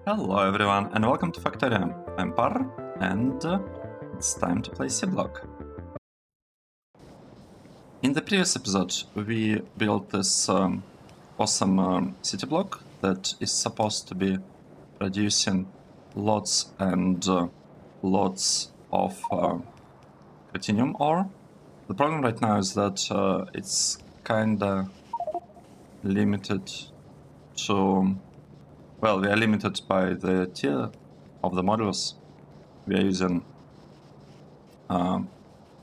Hello everyone and welcome to Factorio. I'm Par and it's time to play Seablock. In the previous episode we built this awesome city block that is supposed to be producing lots and lots of CROTINIUM ore. The problem right now is that it's kinda limited to... Well, we are limited by the tier of the modules. We are using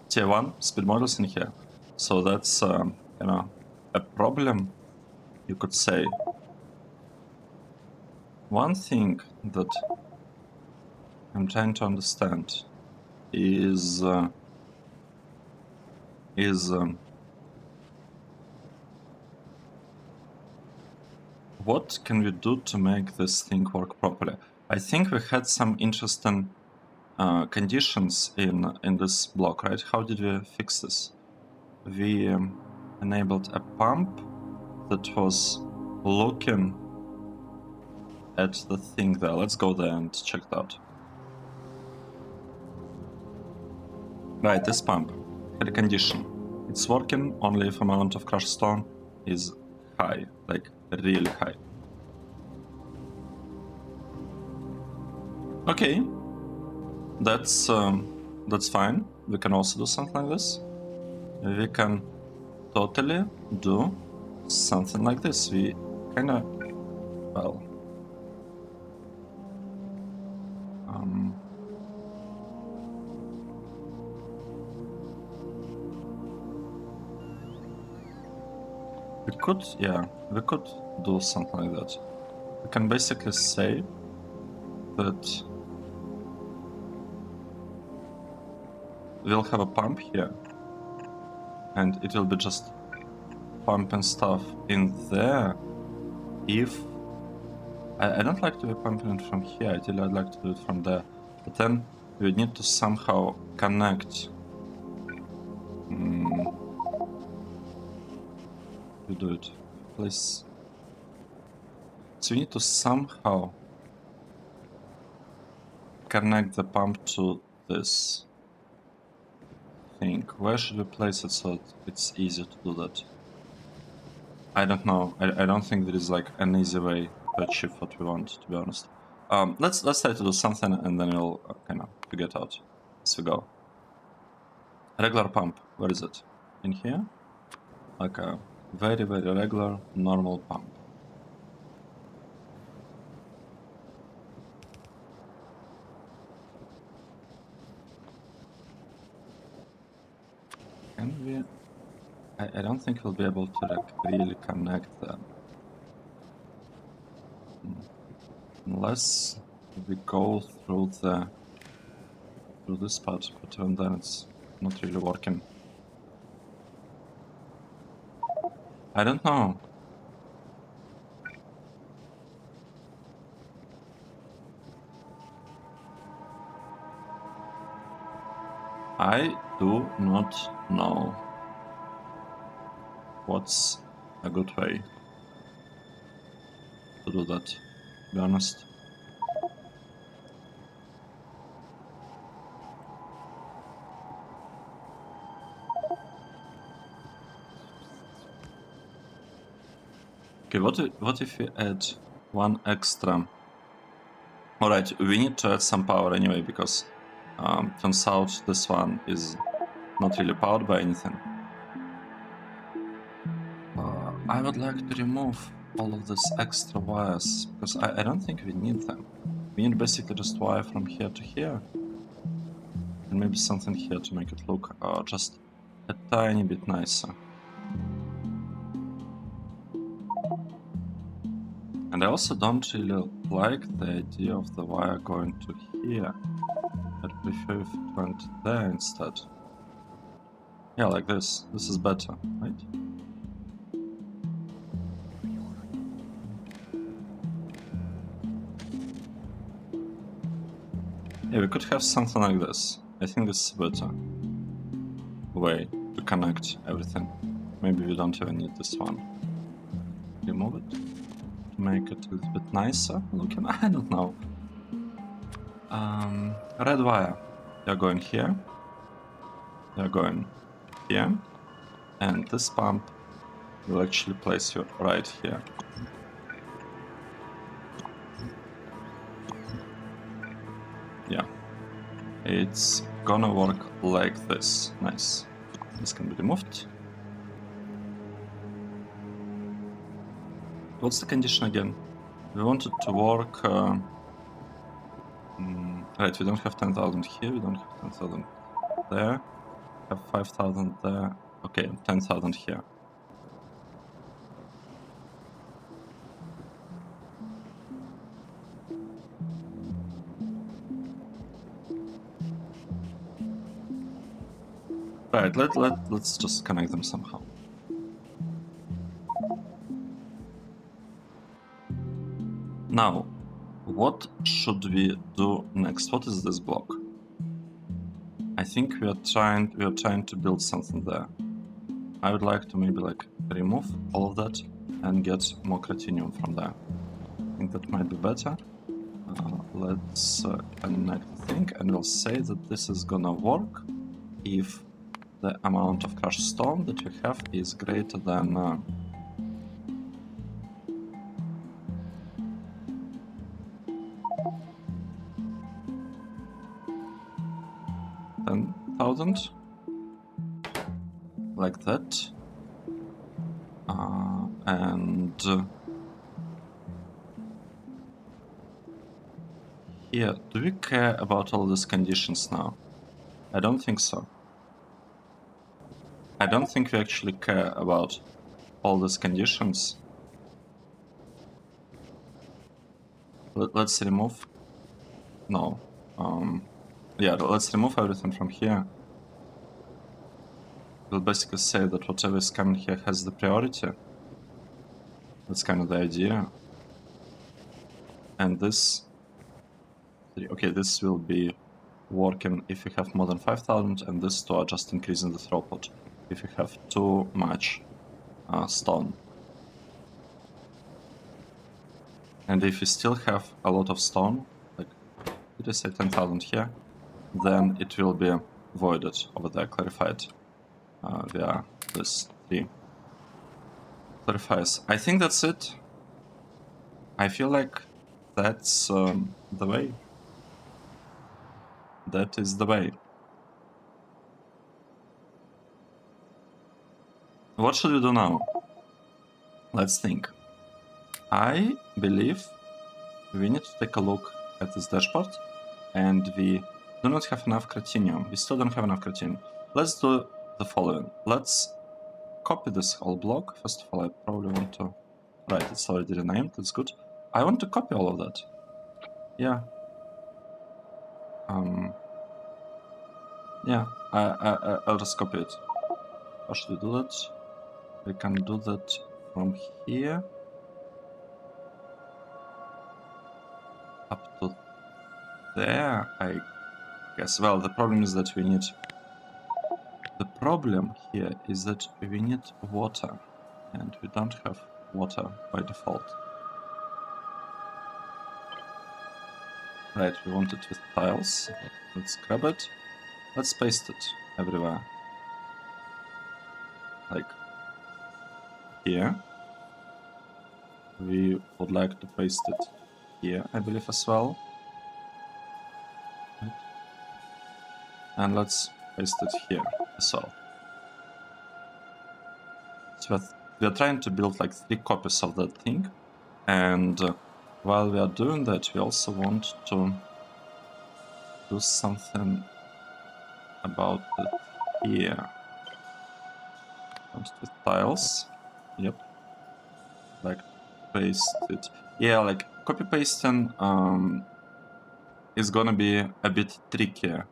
tier 1 speed modules in here. So that's, a problem, you could say. One thing that I'm trying to understand is what can we do to make this thing work properly? I think we had some interesting conditions in this block, right? How did we fix this? We enabled a pump that was looking at the thing there. Let's go there and check it out. Right, this pump had a condition. It's working only if amount of crushed stone is high, like really high. Okay, that's fine. We can also do something like this. We can totally do something like this. We kinda, well, we could do something like that. We can basically say that we'll have a pump here, and it will be just pumping stuff in there. If I don't like to be pumping it from here, ideally I'd like to do it from there, but then we need to somehow connect. We do it, please. So we need to somehow connect the pump to this thing. Where should we place it so it's easy to do that? I don't know. I don't think there is like an easy way to achieve what we want, to be honest. Let's try to do something and then we'll kind of figure it out as we go. Regular pump, where is it? In here? Like a very, very regular, normal pump. Can we... I don't think we'll be able to like really connect them. Unless we go through this part, but even then it's not really working. I don't know. I do not know what's a good way to do that, to be honest. Okay, what if we add one extra? Alright, we need to add some power anyway, because turns out this one is not really powered by anything. I would like to remove all of these extra wires, because I don't think we need them. We need basically just wire from here to here, and maybe something here to make it look just a tiny bit nicer. And I also don't really like the idea of the wire going to here. I'd prefer if it went there instead. Yeah, like this. This is better, right? Yeah, we could have something like this. I think this is a better way to connect everything. Maybe we don't even need this one. Remove it. make it a little bit nicer looking. I don't know. Red wire. You're going here. You're going here. And this pump will actually place you right here. Yeah. It's gonna work like this. Nice. This can be removed. What's the condition again? We want it to work... right, we don't have 10,000 here, we don't have 10,000 there. We have 5,000 there. Okay, 10,000 here. Right, let's just connect them somehow. Now, what should we do next? What is this block? I think we are trying to build something there. I would like to maybe like remove all of that and get more CROTINIUM from there. I think that might be better. Let's connect the thing, and we'll say that this is gonna work if the amount of crushed stone that we have is greater than 10,000, like that, and here, do we care about all these conditions now? I don't think so. I don't think we actually care about all these conditions. Let's remove... No. Yeah, let's remove everything from here. We'll basically say that whatever is coming here has the priority. That's kind of the idea. And this... Okay, this will be working if we have more than 5,000, and this two are just increasing the throughput if we have too much stone. And if we still have a lot of stone, like, did I say 10,000 here? Then it will be voided over there, clarified via this 3 clarifiers. I think that's it. I feel like that's the way. That is the way. What should we do now? Let's think. I believe we need to take a look at this dashboard, and we do not have enough CROTINIUM. We still don't have enough CROTINIUM. Let's do the following. Let's copy this whole block. First of all, I probably want to... Right, it's already renamed, that's good. I want to copy all of that. Yeah. Yeah, I'll just copy it. How should we do that? We can do that from here up to there, I guess. Well, the problem is that we need... The problem here is that we need water, and we don't have water by default. Right, we want it with tiles. Let's grab it. Let's paste it everywhere. Like here. We would like to paste it here, I believe, as well. Right. And let's paste it here as well. So we are trying to build like 3 copies of that thing, and while we are doing that, we also want to do something about it here. With tiles. Yep. Like paste it. Yeah, like copy pasting is gonna be a bit trickier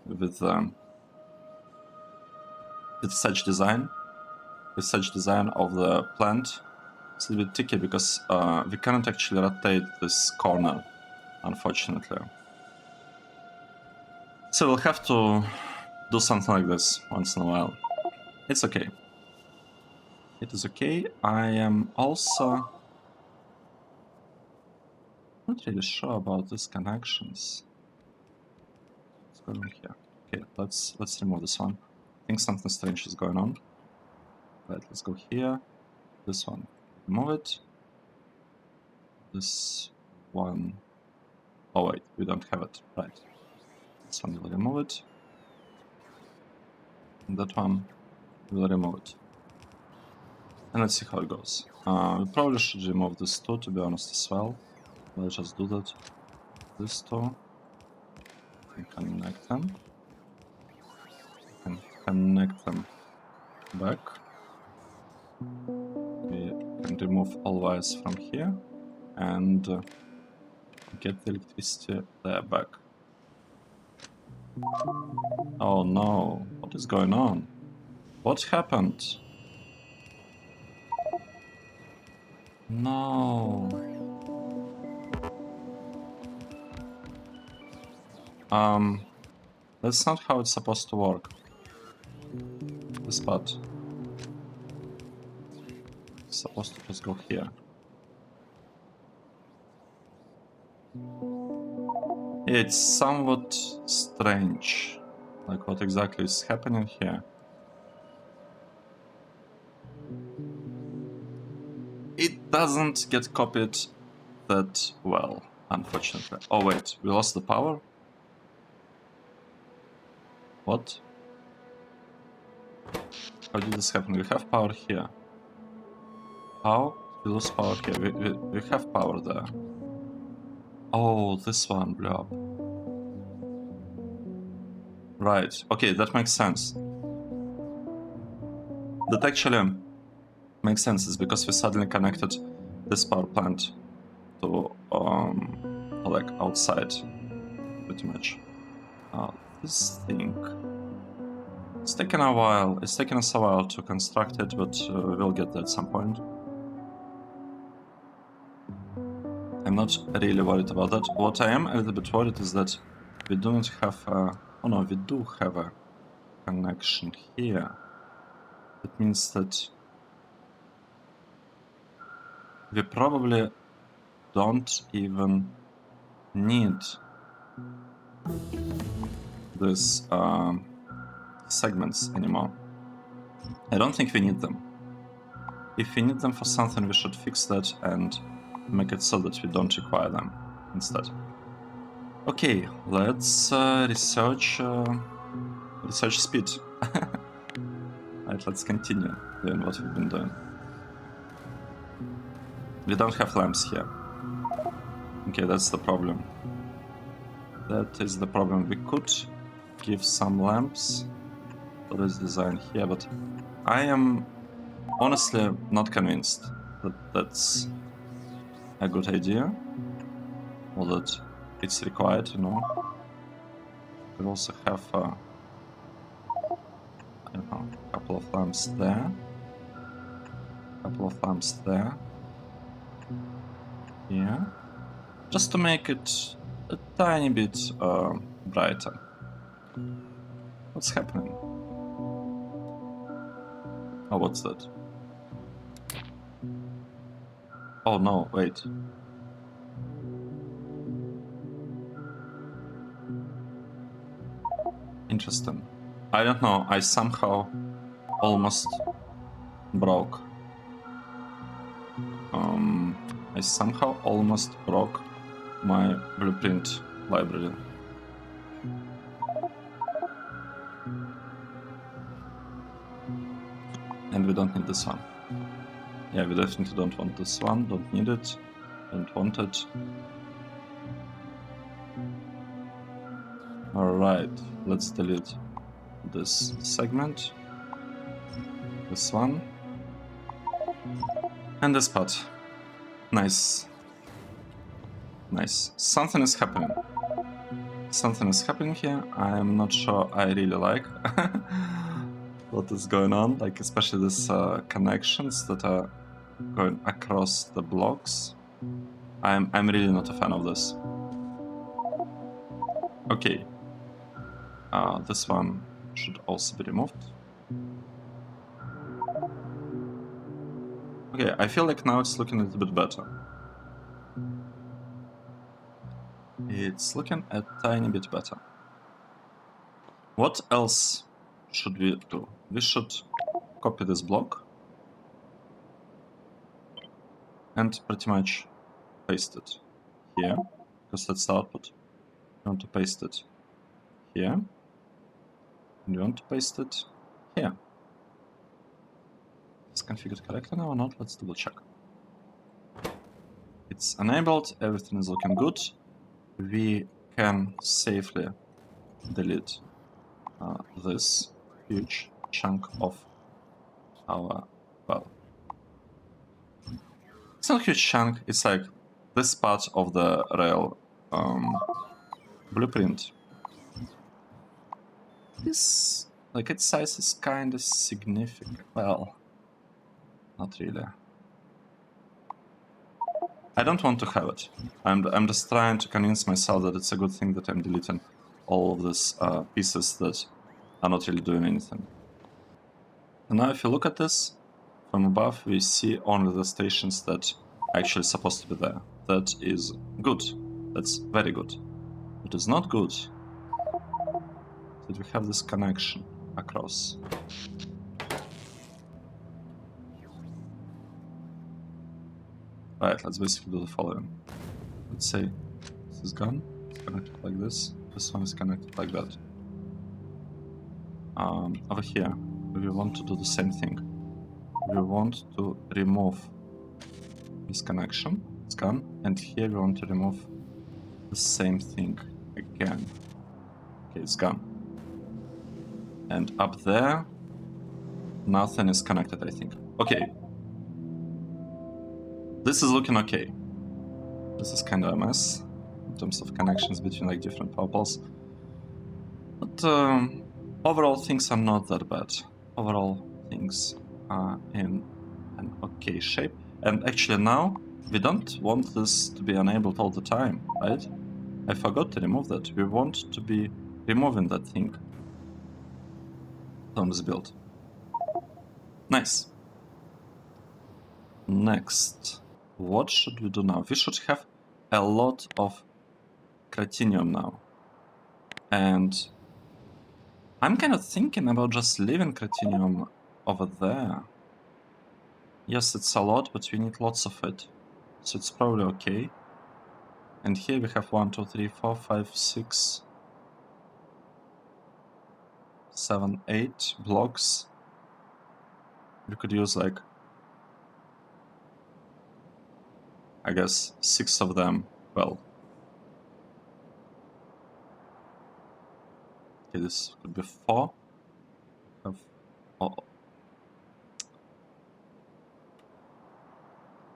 with such design. With such design of the plant. It's a little bit tricky because we cannot actually rotate this corner, unfortunately. So we'll have to do something like this once in a while. It's okay. It is okay. I am also Not really sure about these connections. What's going on here? Okay, let's remove this one. I think something strange is going on. Right, let's go here. This one, remove it. This one. Oh wait, we don't have it. Right. This one will remove it. And that one will remove it. And let's see how it goes. We probably should remove this two, to be honest, as well. Let's just do that. This two. And connect them. And connect them back. We can remove all wires from here and get the electricity there back. Oh no, what is going on? What happened? No. That's not how it's supposed to work. This part. It's supposed to just go here. It's somewhat strange. Like what exactly is happening here? It doesn't get copied that well, unfortunately. Oh wait, we lost the power? What? How did this happen? We have power here. How? We lose power here. We have power there. Oh, this one blew up. Right. Okay, that makes sense. That actually makes sense. It's because we suddenly connected this power plant to like outside, pretty much. This thing. It's taken a while. It's taken us a while to construct it, but we'll get there at some point. I'm not really worried about that. What I am a little bit worried is that we do not have a... Oh no, we do have a connection here. That means that we probably don't even need these segments anymore. I don't think we need them. If we need them for something, we should fix that and make it so that we don't require them instead. Okay, let's research speed. Right, let's continue doing what we've been doing. We don't have lamps here. Okay, that's the problem. That is the problem. We could give some lamps for this design here, but I am honestly not convinced that that's a good idea, or that it's required, you know. We also have I don't know, a couple of lamps there, a couple of lamps there, yeah, just to make it a tiny bit brighter. What's happening? Oh, what's that? Oh no, wait. Interesting. I don't know, I somehow almost broke. I somehow almost broke my blueprint library. And we don't need this one. Yeah, we definitely don't want this one, don't need it, don't want it. Alright, let's delete this segment, this one, and this part. Nice. Nice. Something is happening. Something is happening here. I'm not sure I really like what is going on, like especially these connections that are going across the blocks. I'm really not a fan of this. Okay. This one should also be removed. Okay, I feel like now it's looking a little bit better. It's looking a tiny bit better. What else should we do? We should copy this block and pretty much paste it here, because that's the output. You want to paste it here, and you want to paste it here. Is configured correctly now or not? Let's double check. It's enabled, everything is looking good. We can safely delete this huge chunk of our, well, it's not a huge chunk, it's like this part of the rail blueprint. This, like, its size is kind of significant. Well, not really. I don't want to have it. I'm just trying to convince myself that it's a good thing that I'm deleting all of these pieces that are not really doing anything. And now if you look at this from above, we see only the stations that are actually supposed to be there. That is good. That's very good. What is not good is that we have this connection across. Right, let's basically do the following. Let's say this is gone, it's connected like this one is connected like that. Over here, we want to do the same thing. We want to remove this connection, it's gone, and here we want to remove the same thing again. Okay, it's gone. And up there, nothing is connected, I think. Okay. This is looking okay. This is kind of a mess in terms of connections between like different power poles. But overall things are not that bad. Overall things are in an okay shape. And actually now we don't want this to be enabled all the time, right? I forgot to remove that. We want to be removing that thing from this build. Nice. Next. What should we do now? We should have a lot of CROTINIUM now. And I'm kind of thinking about just leaving CROTINIUM over there. Yes, it's a lot, but we need lots of it. So it's probably okay. And here we have 1, 2, 3, 4, 5, 6, 7, 8 blocks. We could use like, I guess, 6 of them. Well, okay, this could be 4.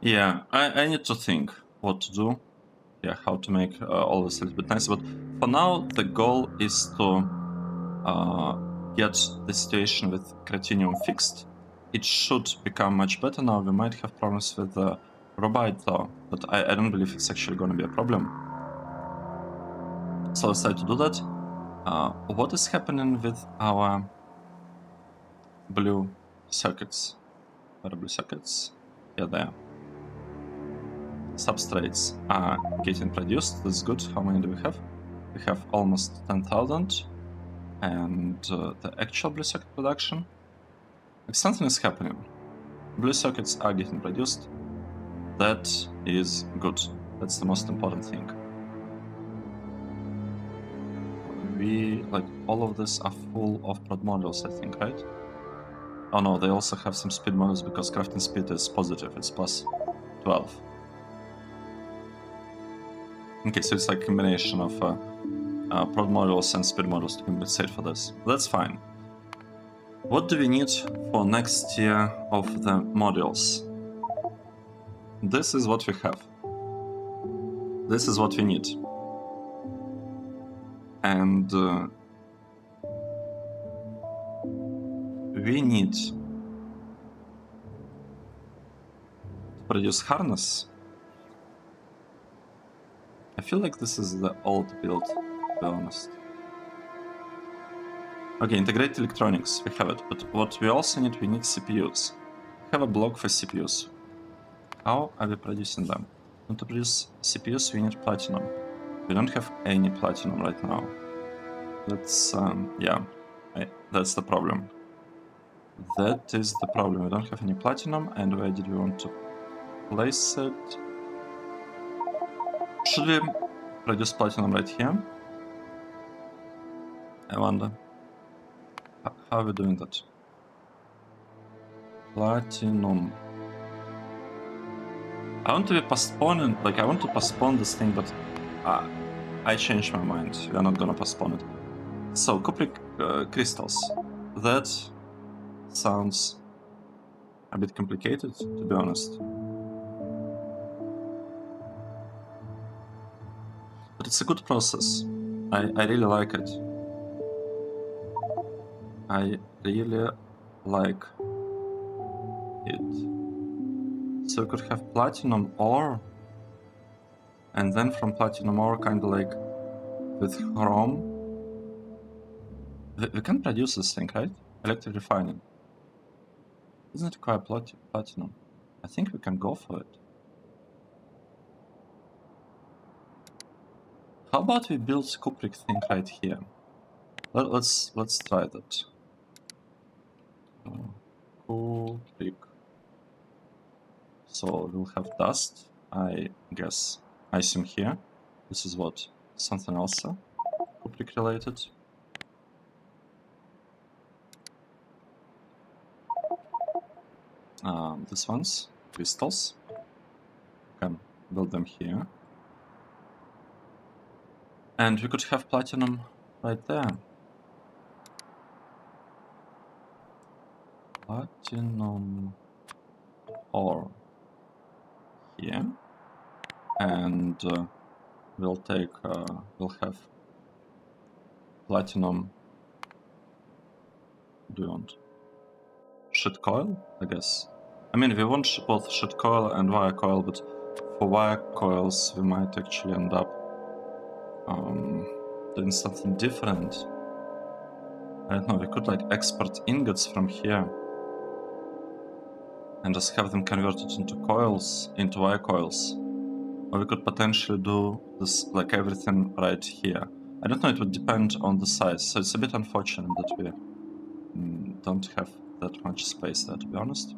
Yeah, I need to think what to do. Yeah, how to make all this a little bit nicer. But for now, the goal is to get the situation with CROTINIUM fixed. It should become much better now. We might have problems with the Robite though, but I don't believe it's actually going to be a problem. So let's try to do that. What is happening with our blue circuits? Where are blue circuits? Yeah, there. Substrates are getting produced. That's good. How many do we have? We have almost 10,000. And the actual blue circuit production, like something is happening. Blue circuits are getting produced. That is good. That's the most important thing. We, like, all of this are full of prod modules, I think, right? Oh no, they also have some speed modules because crafting speed is positive. It's plus 12. Okay, so it's like a combination of prod modules and speed modules to compensate for this. That's fine. What do we need for next tier of the modules? This is what we have. This is what we need. And we need to produce harness. I feel like this is the old build, to be honest. Okay, integrate electronics, we have it. But what we also need, we need CPUs. We have a block for CPUs. How are we producing them? And to produce CPUs, we need platinum. We don't have any platinum right now. That's, yeah, that's the problem. That is the problem. We don't have any platinum, and where did we want to place it? Should we produce platinum right here? I wonder. How are we doing that? Platinum. I want to be postponing, like I want to postpone this thing, but I changed my mind. We are not gonna postpone it. So, cupric crystals. That sounds a bit complicated, to be honest. But it's a good process. I really like it. I really like it. So we could have platinum ore, and then from platinum ore, kind of like with chrome. We can produce this thing, right? Electric refining. Doesn't it require platinum? I think we can go for it. How about we build cupric thing right here? Let's try that. Cupric. So we'll have dust, I guess. I assume here. This is what? Something else? Cupric related. This one's crystals. Can build them here. And we could have platinum right there. Platinum ore here. And we'll have platinum. Do you want? Shit coil, I guess. I mean, we want both shit coil and wire coil, but for wire coils, we might actually end up doing something different. I don't know, we could like export ingots from here and just have them converted into coils, into wire coils. Or we could potentially do this, like everything right here. I don't know, it would depend on the size, so it's a bit unfortunate that we don't have that much space there, to be honest.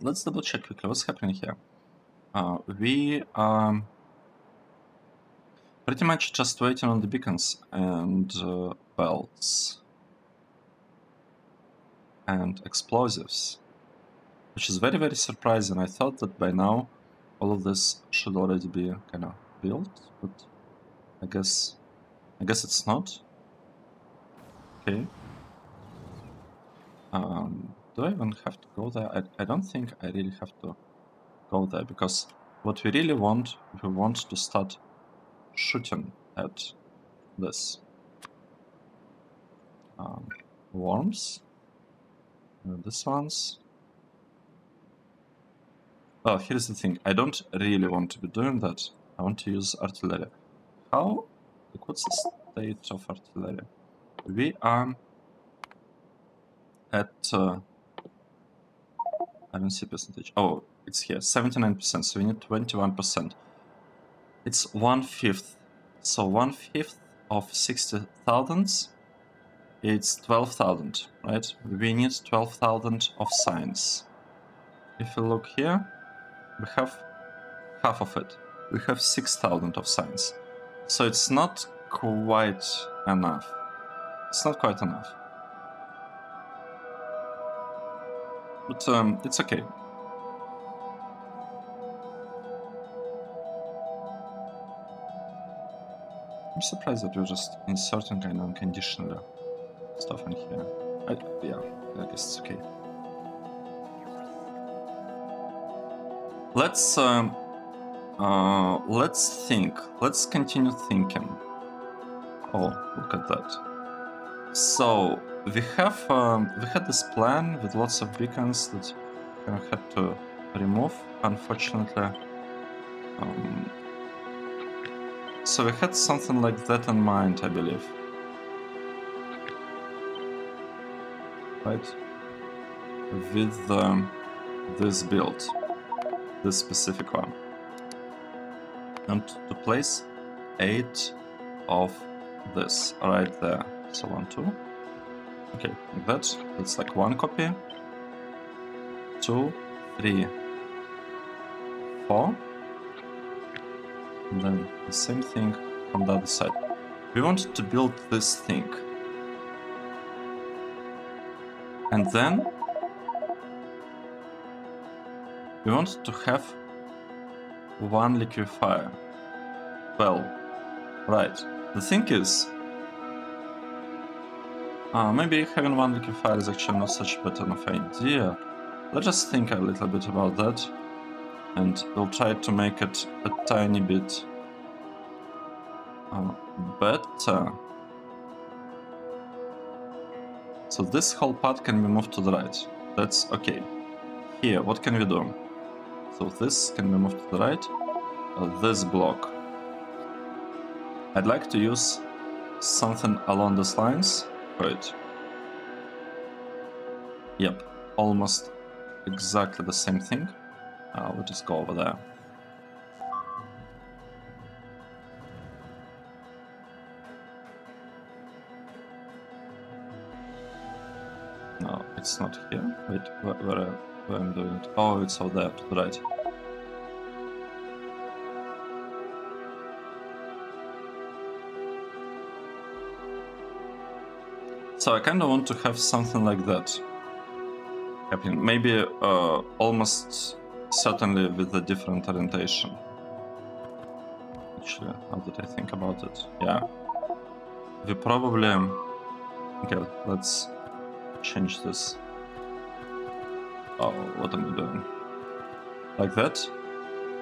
Let's double check quickly what's happening here. We are pretty much just waiting on the beacons and belts and explosives, which is very, very surprising. I thought that by now all of this should already be kind of built, but I guess it's not. Okay. Do I even have to go there? I don't think I really have to go there, because what we really want, we want to start shooting at this. Worms. This one's. Oh, here's the thing. I don't really want to be doing that. I want to use artillery. How? Like, what's the state of artillery? We are at. I don't see percentage. Oh, it's here. 79%. So we need 21%. It's 1/5. So 1/5 of 60,000. It's 12,000, right? We need 12,000 of science. If you look here, we have half of it. We have 6,000 of science. So it's not quite enough. It's not quite enough. But it's okay. I'm surprised that we're just inserting kind of unconditional stuff in here. Yeah, I guess it's okay. Let's think. Let's continue thinking. Oh, look at that. So we had this plan with lots of beacons that we had to remove, unfortunately. So we had something like that in mind, I believe. Right? With this build, this specific one, and to place 8 of this right there. So 1, 2. Okay, like that. That's like 1 copy. 2, 3, 4. And then the same thing from the other side. We want to build this thing. And then we want to have 1 liquefier. Well, right. The thing is, maybe having 1 liquefier is actually not such a bad enough idea. Let's just think a little bit about that, and we'll try to make it a tiny bit better. So this whole part can be moved to the right. That's okay. Here, what can we do? So this can be moved to the right. This block. I'd like to use something along these lines for it. Yep, almost exactly the same thing. We'll just go over there. No, it's not here. Wait, where I'm doing it? Oh, it's over there to the right. So I kind of want to have something like that happening. Maybe almost certainly with a different orientation. Actually, how did I think about it? Yeah. We probably... Okay, let's change this. Oh, what am I doing? Like that.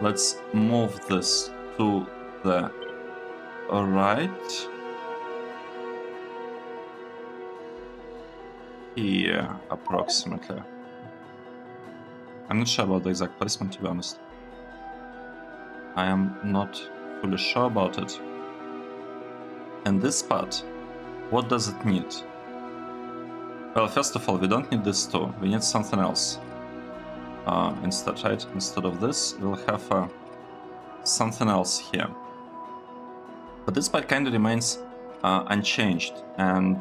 Let's move this to the right. Here, approximately. I'm not sure about the exact placement, to be honest. I am not fully sure about it. And this part, what does it need? Well, first of all, we don't need this too. We need something else. Instead, right? Instead of this, we'll have something else here. But this part kind of remains unchanged, and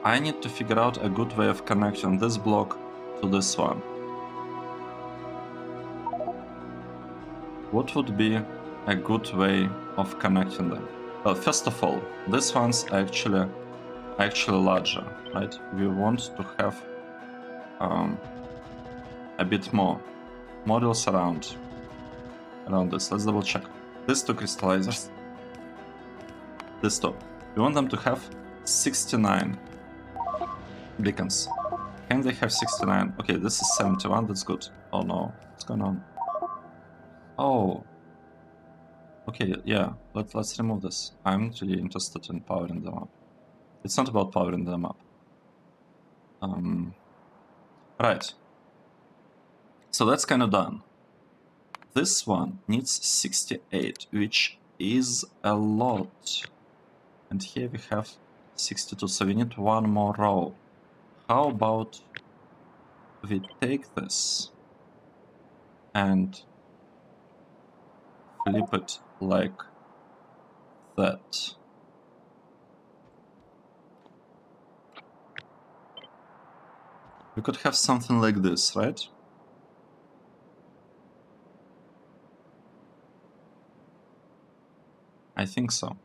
I need to figure out a good way of connecting this block to this one. What would be a good way of connecting them? Well, first of all, these ones are actually larger, right? We want to have a bit more models around this. Let's double check. These two crystallizers, these two, we want them to have 69 beacons. Can they have 69? Okay, this is 71, that's good. Oh no, what's going on? Oh. Okay, yeah, let's remove this. I'm not really interested in powering them up. It's not about powering them up. Right. So that's kind of done. This one needs 68, which is a lot. And here we have 62, so we need one more row. How about we take this and flip it like that. We could have something like this, right? I think so.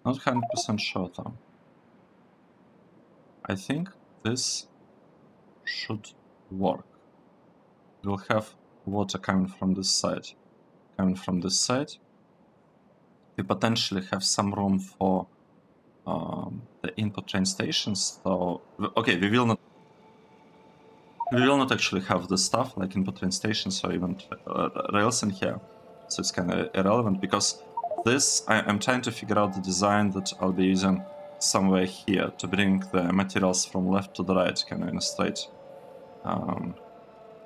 Not 100% sure though. I think this should work. We'll have water coming from this side. We potentially have some room for the input train stations. So okay, we will not actually have the stuff like input train stations or even rails in here. So it's kind of irrelevant because this I'm trying to figure out the design that I'll be using somewhere here to bring the materials from left to the right, kind of in a straight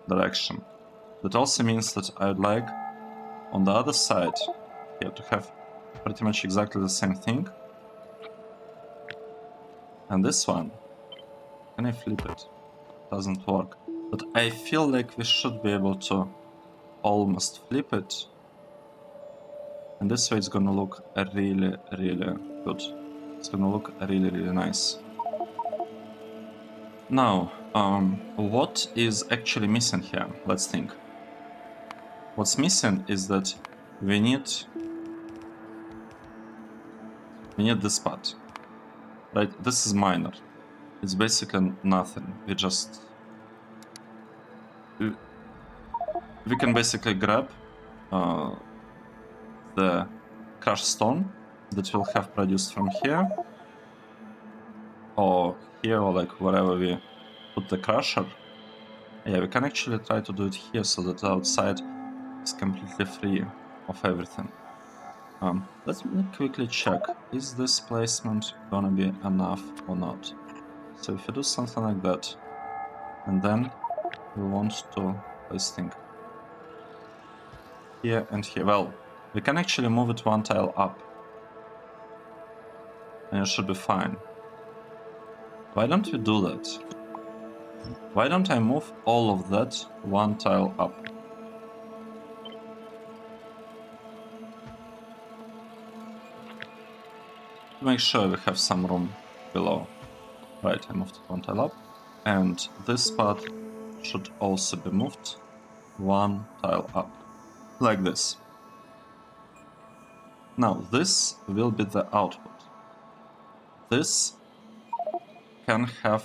direction. That also means that I would like on the other side here to have pretty much exactly the same thing. And this one Can I flip it? Doesn't work. But I feel like we should be able to almost flip it. And this way it's gonna look really, really good. It's gonna look really, really nice. Now, what is actually missing here? Let's think. What's missing is that we need this part, right? This is minor. It's basically nothing. We can basically grab the crushed stone that we'll have produced from here, or here, or like wherever we put the crusher. Yeah, we can actually try to do it here so that the outside is completely free of everything. Let me quickly check. Is this placement gonna be enough or not? So if you do something like that, and then we want to place thing here and here. Well, we can actually move it one tile up, and it should be fine. Why don't we do that? Why don't I move all of that one tile up? To make sure we have some room below. Right, I moved it one tile up. And this part should also be moved one tile up. Like this. Now, this will be the output. This can have...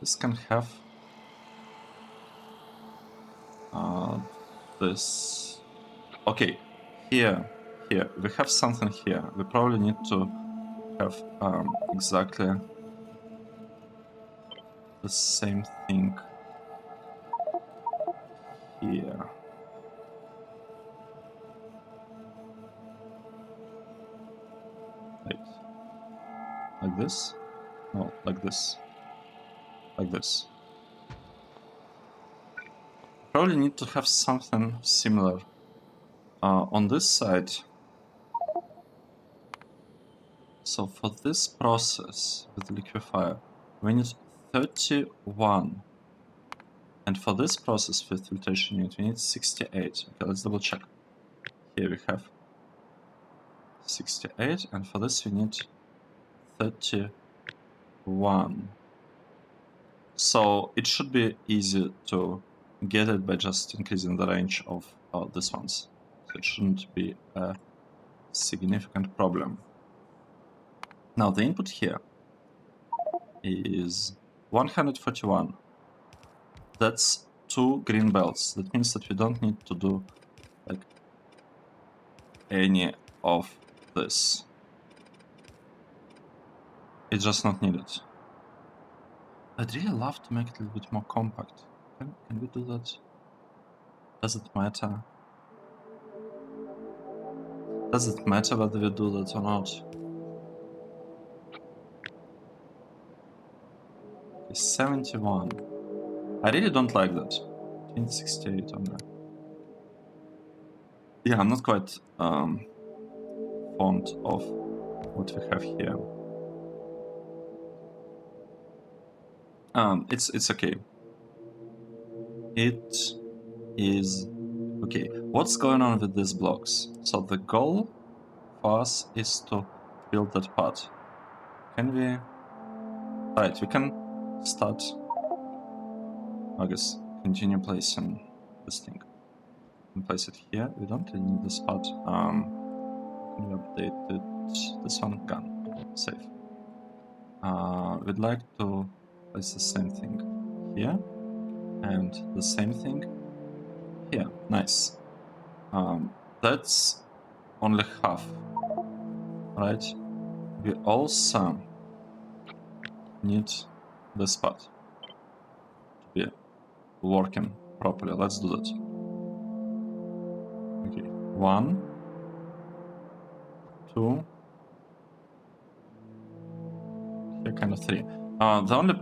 this can have... this... Okay, here. We have something here. We probably need to have exactly the same thing here. Wait. Like this? No, like this. Like this. Probably need to have something similar on this side. So for this process with the liquefier, we need 31. And for this process with filtration unit, we need 68. Okay, let's double check. Here we have 68, and for this we need 31. So it should be easy to get it by just increasing the range of these ones. So it shouldn't be a significant problem. Now the input here is 141. That's 2 green belts. That means that we don't need to do like any of this. It's just not needed. I'd really love to make it a little bit more compact. Can we do that? Does it matter? Does it matter whether we do that or not? Okay, 71. I really don't like that. 68 on there. Yeah, I'm not quite fond of what we have here. It's okay. It is okay. What's going on with these blocks? So the goal for us is to build that part. Can we? Right, we can start. I guess continue placing this thing. We can place it here. We don't really need this part. Can we update it? This one gone. Save. We'd like to place the same thing here and the same thing here. Nice. That's only half, right? We also need this part to be working properly. Let's do that. Okay, 1, 2, here kind of 3. The only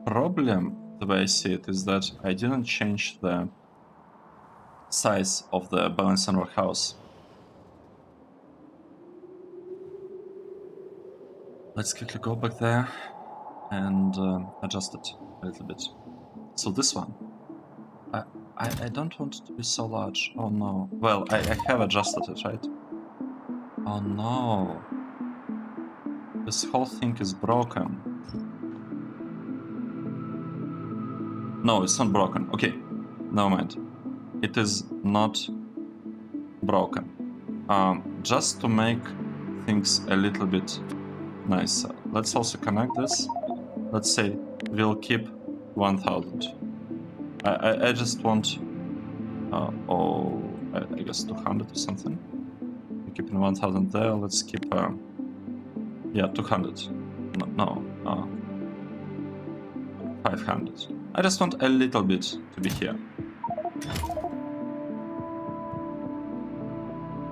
problem, the way I see it, is that I didn't change the size of the balancing workhouse. Let's quickly go back there. and adjust it a little bit. So this one, I don't want it to be so large. Oh no. Well, I have adjusted it, right? Oh no. This whole thing is broken. No, it's not broken. Okay, never mind. It is not broken. Just to make things a little bit nicer. Let's also connect this. Let's say we'll keep 1000. I just want, I guess 200 or something. We're keeping 1000 there. Let's keep, yeah, 200. No, 500. I just want a little bit to be here.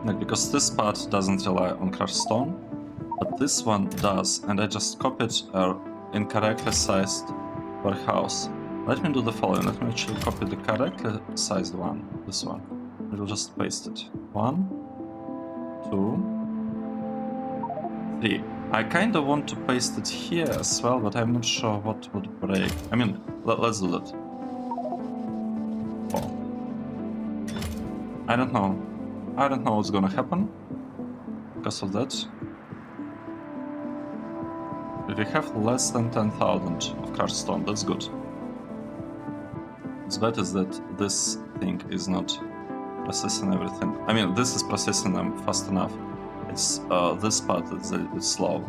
Like, because this part doesn't rely on crushed stone, but this one does, and I just copied an incorrectly sized warehouse. Let me do the following. Let me actually copy the correctly sized one, this one. I will just paste it. 1, 2, 3. I kind of want to paste it here as well, but I'm not sure what would break. I mean, let's do that. 4. I don't know. I don't know what's gonna happen because of that. If we have less than 10,000 of crushed stone, that's good. What's bad is that this thing is not processing everything. I mean, this is processing them fast enough. It's this part that's a little bit slow.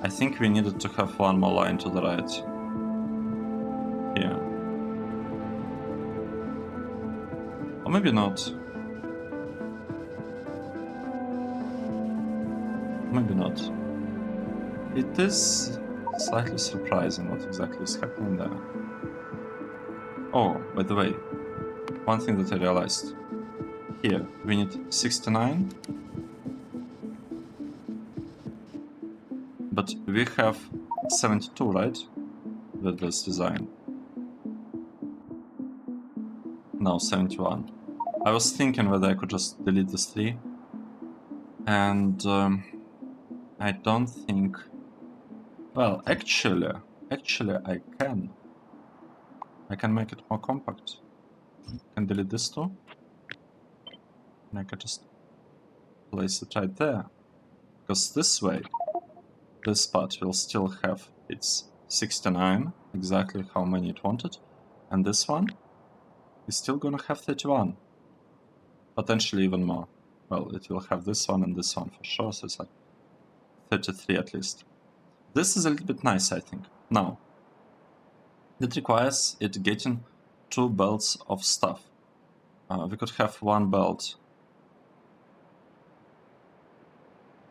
I think we needed to have one more line to the right. Here. Or maybe not. Maybe not. It is slightly surprising what exactly is happening there. Oh, by the way, one thing that I realized. Here, we need 69. But we have 72, right? With this design. No, 71. I was thinking whether I could just delete this 3. And I don't think... Well, actually I can. I can make it more compact. I can delete this 2. And I can just place it right there. Because this way, this part will still have its 69, exactly how many it wanted. And this one is still gonna have 31. Potentially even more. Well, it will have this one and this one for sure, so it's like 33 at least. This is a little bit nice, I think. Now, it requires it getting 2 belts of stuff. We could have 1 belt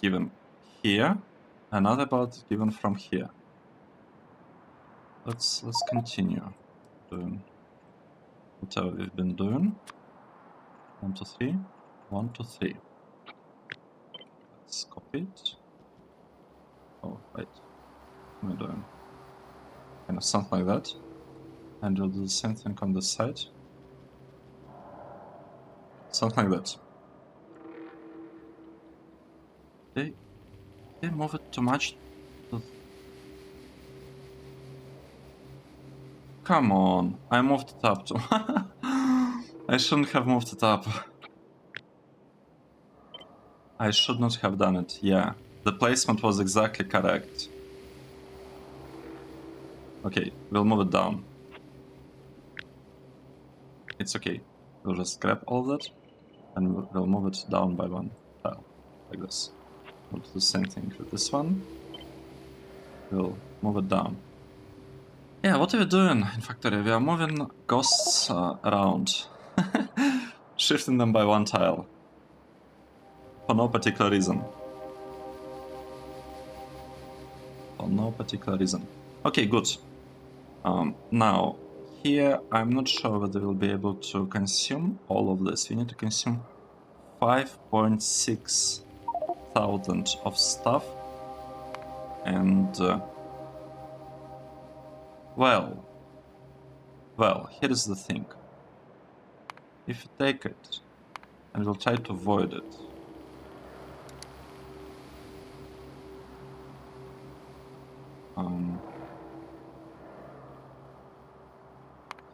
given here, another belt given from here. Let's continue doing whatever we've been doing. 1, 2, 3. 1, 2, 3. Let's copy it. Oh, wait. What am I doing? Kind of something like that. And we'll do the same thing on this side. Something like that. They move it too much. Come on, I moved it up too. I shouldn't have moved it up. I should not have done it, yeah. The placement was exactly correct. Okay, we'll move it down. It's okay. We'll just grab all of that and we'll move it down by 1 tile, like this. We'll do the same thing with this one. We'll move it down. Yeah, what are we doing in Factorio? We are moving ghosts around. Shifting them by 1 tile. For no particular reason. For no particular reason. Okay, good. Now, here I'm not sure whether we'll be able to consume all of this. We need to consume 5.6 thousand of stuff. And, well, here is the thing. If you take it, and we'll try to avoid it.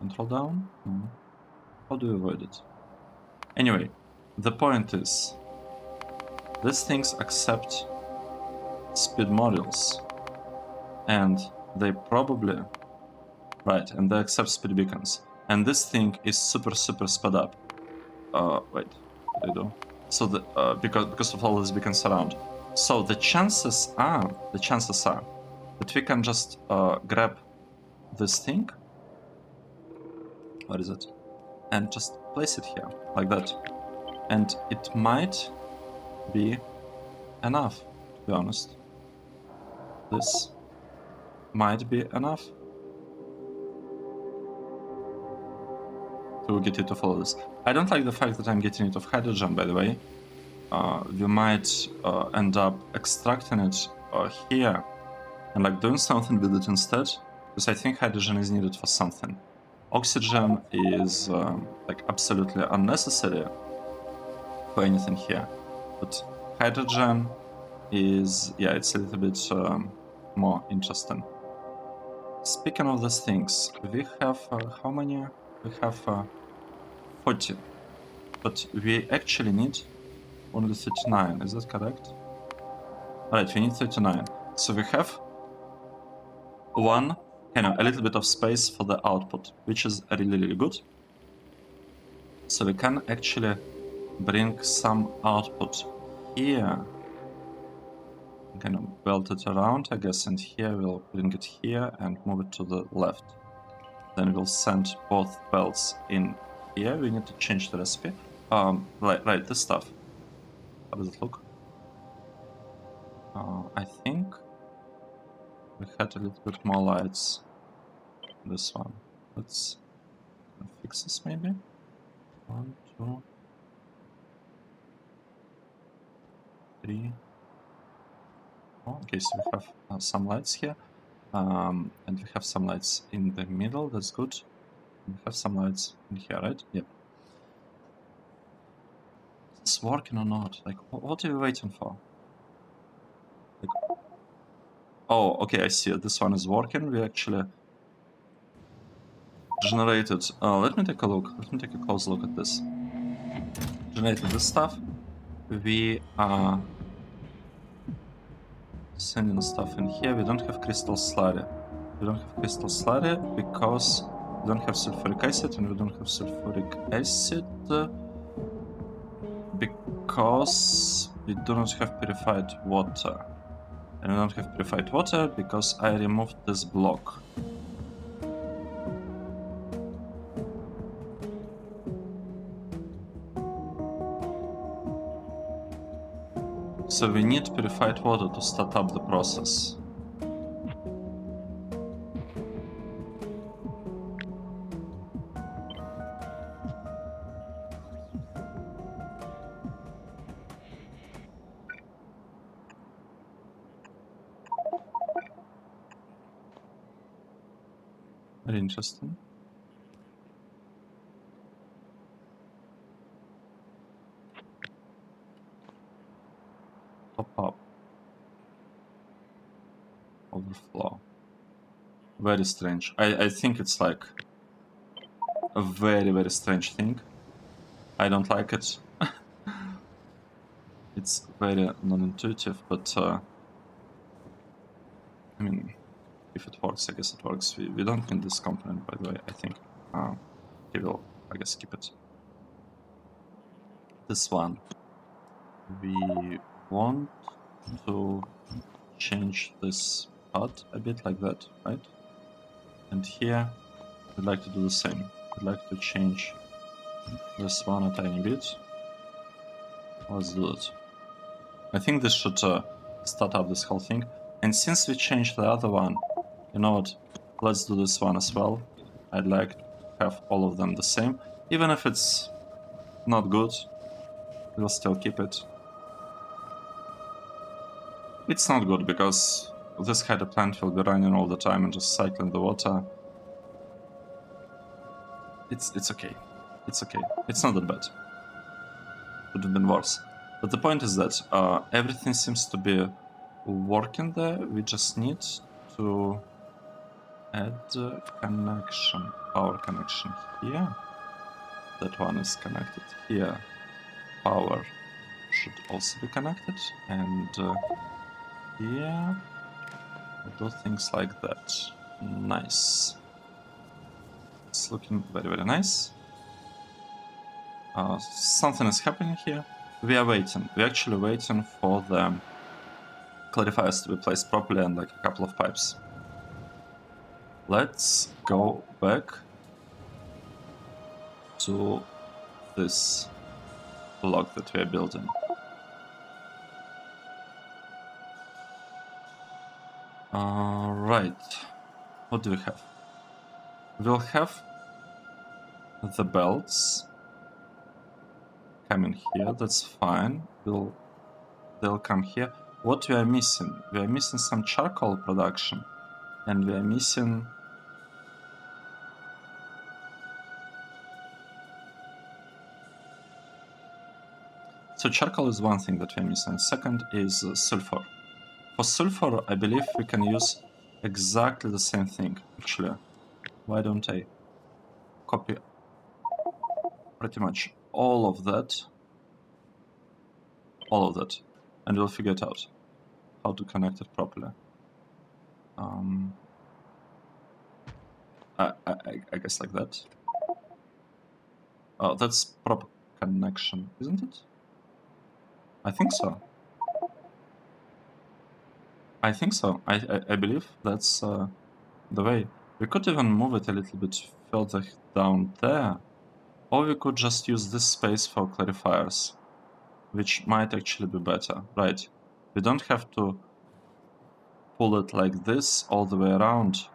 Control down? No. How do you avoid it? Anyway, the point is, these things accept speed modules, and they probably, right, and they accept speed beacons. And this thing is super sped up. Wait, what did I do? So because of all these beacons around. So the chances are that we can just grab this thing. What is it? And just place it here, like that. And it might be enough, to be honest. This might be enough to get it to follow this. I don't like the fact that I'm getting rid of hydrogen, by the way. We might end up extracting it here and like doing something with it instead, because I think hydrogen is needed for something. Oxygen is like absolutely unnecessary for anything here, but hydrogen is, yeah, it's a little bit more interesting. Speaking of these things, we have how many? We have 40, but we actually need only 39, is that correct? Alright, we need 39. So we have a little bit of space for the output, which is really good. So we can actually bring some output here. I'm gonna belt it around, I guess, and here we'll bring it here and move it to the left. Then we'll send both belts in here. We need to change the recipe. Right, this stuff. How does it look? I think we had a little bit more lights. This one. Let's fix this maybe. 1, 2, 3. Oh, okay, so we have some lights here. And we have some lights in the middle, that's good. We have some lights in here, right? Yep. Is this working or not? Like, what are we waiting for? Like, oh, okay, I see it. This one is working. We actually generated... let me take a look. Let me take a close look at this. Generated this stuff. We are sending stuff in here. We don't have crystal slurry. We don't have crystal slurry because we don't have sulfuric acid, and we don't have sulfuric acid because we do not have purified water. And we don't have purified water because I removed this block. So we need purified water to start up the process. Very interesting. Top up. Overflow. Very strange. I think it's like a very strange thing. I don't like it. It's very non-intuitive, but I mean, if it works, I guess it works. We don't need this component, by the way, I think. We will, I guess, keep it. This one. We want to change this part a bit like that, right? And here, we'd like to do the same. We'd like to change this one a tiny bit. Let's do it. I think this should start up this whole thing. And since we changed the other one, you know what? Let's do this one as well. I'd like to have all of them the same. Even if it's not good, we'll still keep it. It's not good because this hydro plant will be running all the time and just cycling the water. It's okay. It's okay. It's not that bad. Would have been worse. But the point is that everything seems to be working there. We just need to add connection, power connection here. That one is connected here. Power should also be connected, and here do things like that. Nice. It's looking very, very nice. Something is happening here. We are waiting. We're actually waiting for the clarifiers to be placed properly and like a couple of pipes. Let's go back to this block that we are building. Right. What do we have? We'll have the belts coming here. That's fine. They'll come here. What we are missing? We are missing some charcoal production, and we are missing. So charcoal is one thing that we are missing. Second is sulfur. For sulfur, I believe we can use exactly the same thing. Actually, why don't I copy pretty much all of that, and we'll figure it out how to connect it properly. I guess like that. Oh, that's proper connection, isn't it? I think so. I believe that's the way. We could even move it a little bit further down there, or we could just use this space for clarifiers, which might actually be better, right? We don't have to pull it like this all the way around.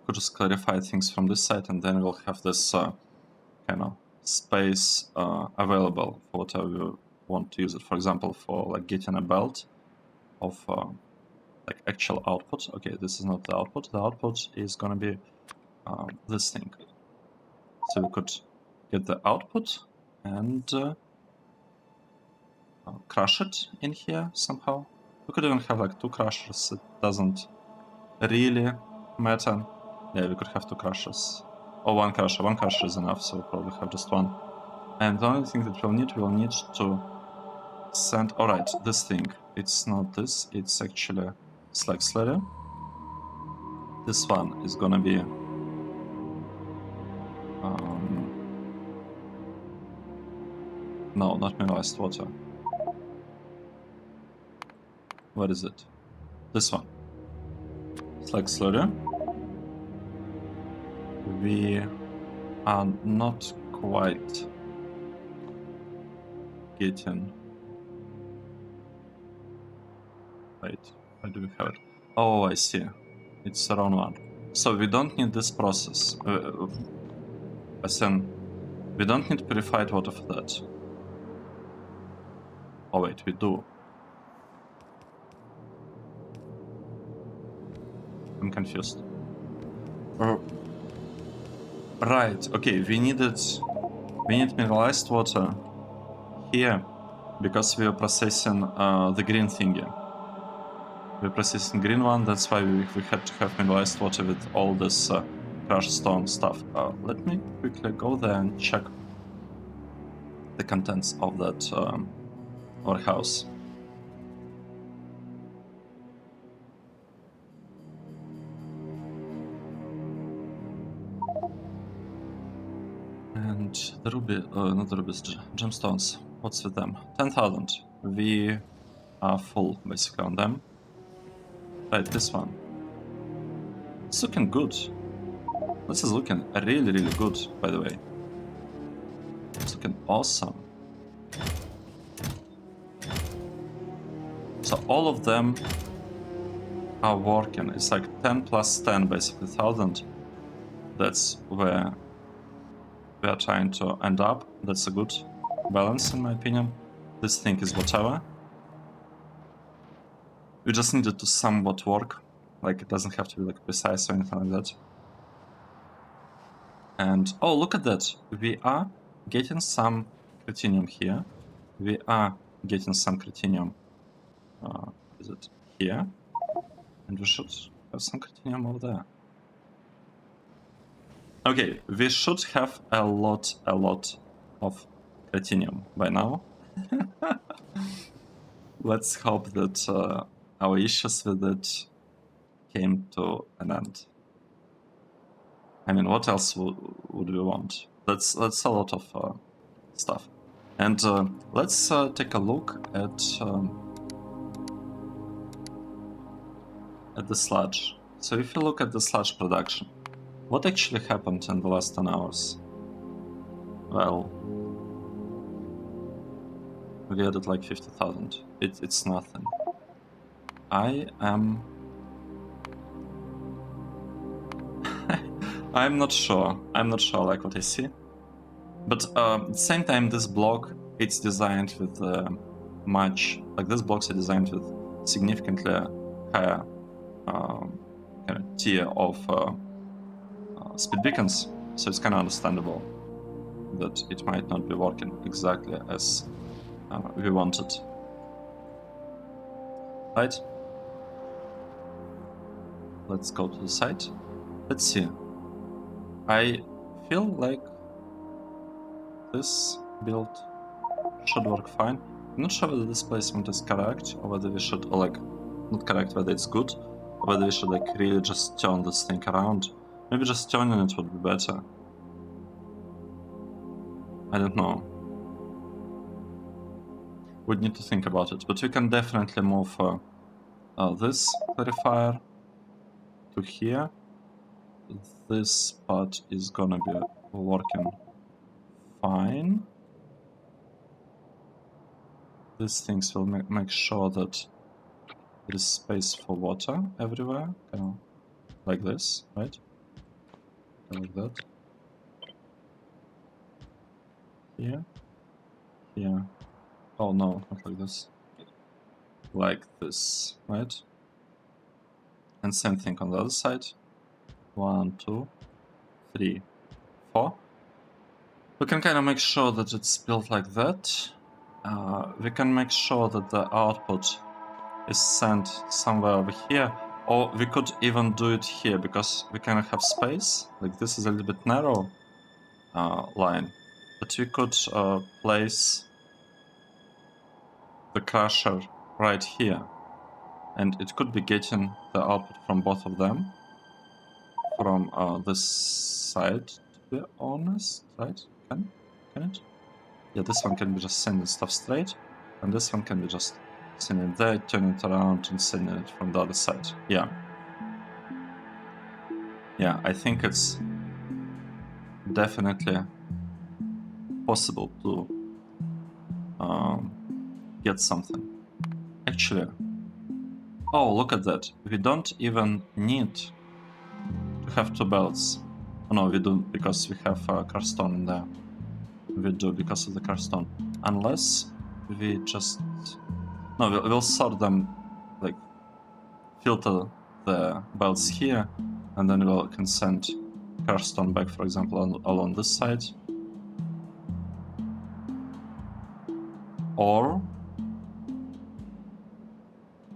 Could just clarify things from this side, and then we'll have this kind of space available for whatever we want to use it. For example, for like getting a belt of like actual output. Okay, this is not the output. The output is gonna be this thing. So we could get the output and crush it in here somehow. We could even have like two crushers. It doesn't really matter. Yeah, we could have two crushers. Or one crusher. One crusher is enough, so we'll probably have just one. And the only thing that we'll need to send... Alright, this thing. It's not this, it's actually slag slurry. This one is gonna be... no, not mineralized water. What is it? This one. Slag slurry. We are not quite getting... Wait, where do we have it? Oh, I see. It's the wrong one. So we don't need this process. As in, we don't need purified water for that. Oh wait, we do. I'm confused. Right, okay, we need mineralized water here because we are processing the green thingy. We're processing green one, that's why we had to have mineralized water with all this crushed stone stuff. Let me quickly go there and check the contents of that warehouse. And the ruby, not the rubies, gemstones. What's with them? 10,000. We are full basically on them. Right, this one. It's looking good. This is looking really, really good, by the way. It's looking awesome. So all of them are working. It's like 10 plus 10, basically 1,000. That's where we are trying to end up. That's a good balance, in my opinion. This thing is whatever. We just need it to somewhat work. Like, it doesn't have to be like precise or anything like that. And oh, look at that. We are getting some CROTINIUM here. We are getting some CROTINIUM. Is it here? And we should have some CROTINIUM over there. Okay, we should have a lot of CROTINIUM by now. Let's hope that our issues with it came to an end. I mean, what else would we want? That's a lot of stuff. And let's take a look at the sludge. So if you look at the sludge production, what actually happened in the last 10 hours? Well, we added like 50,000. It's nothing. I'm not sure. I'm not sure like what I see. But at the same time, this block, it's designed with these blocks are designed with significantly higher kind of tier of speed beacons, so it's kind of understandable that it might not be working exactly as we wanted. Right? Let's go to the site. Let's see. I feel like this build should work fine. I'm not sure whether this placement is correct or whether we should, or like, not correct, whether it's good, or whether we should like really just turn this thing around. Maybe just turning it would be better. I don't know. We'd need to think about it, but we can definitely move this clarifier to here. This part is gonna be working fine. These things will make sure that there is space for water everywhere, kind of like this, right? Like that. Here. Here. Oh no, not like this. Like this, right? And same thing on the other side. 1, 2, 3, 4. We can kind of make sure that it's built like that. We can make sure that the output is sent somewhere over here, or we could even do it here because we kind of have space. Like this is a little bit narrow line, but we could place the crusher right here, and it could be getting the output from both of them from this side, to be honest, right? Can it? Yeah, this one can be just sending stuff straight, and this one can be just sending it there, turning it around, and sending it from the other side. Yeah. Yeah, I think it's definitely possible to get something. Actually, oh, look at that. We don't even need to have 2 belts. Oh, no, we do because we have Carstone in there. We do because of the Carstone. Unless we just... No, we'll sort them, like, filter the belts here, and then we can send Carstone back, for example, along this side. Or...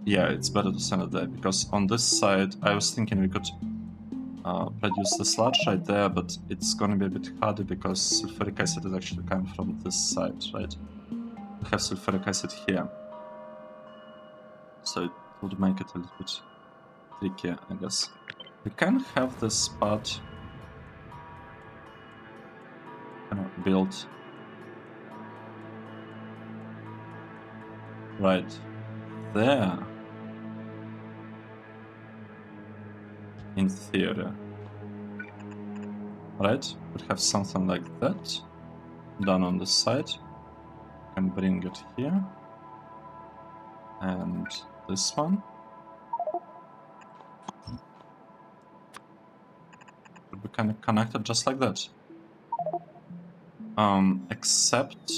yeah, it's better to send it there, because on this side, I was thinking we could produce the sludge right there, but it's gonna be a bit harder because sulfuric acid is actually coming from this side, right? We have sulfuric acid here. So it would make it a little bit trickier, I guess. We can have this part kind of built right there. In theory. Right? We'd have something like that done on this side. Can bring it here. And this one. Would be kind of connected just like that. Except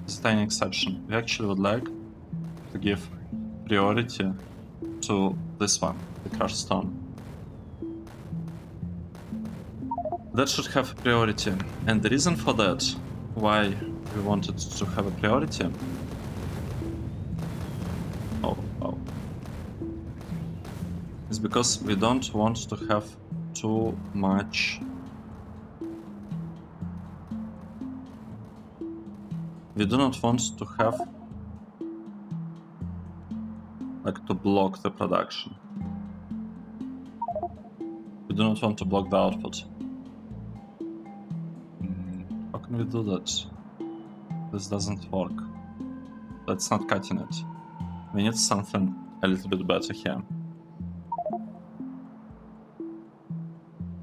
this tiny exception. We actually would like to give priority to this one, the crushed stone. That should have priority, and the reason for that, why we wanted to have a priority... Oh. because we don't want to have too much. We do not want to have like to block the production. We do not want to block the output. How can we do that? This doesn't work. That's not cutting it. We need something a little bit better here.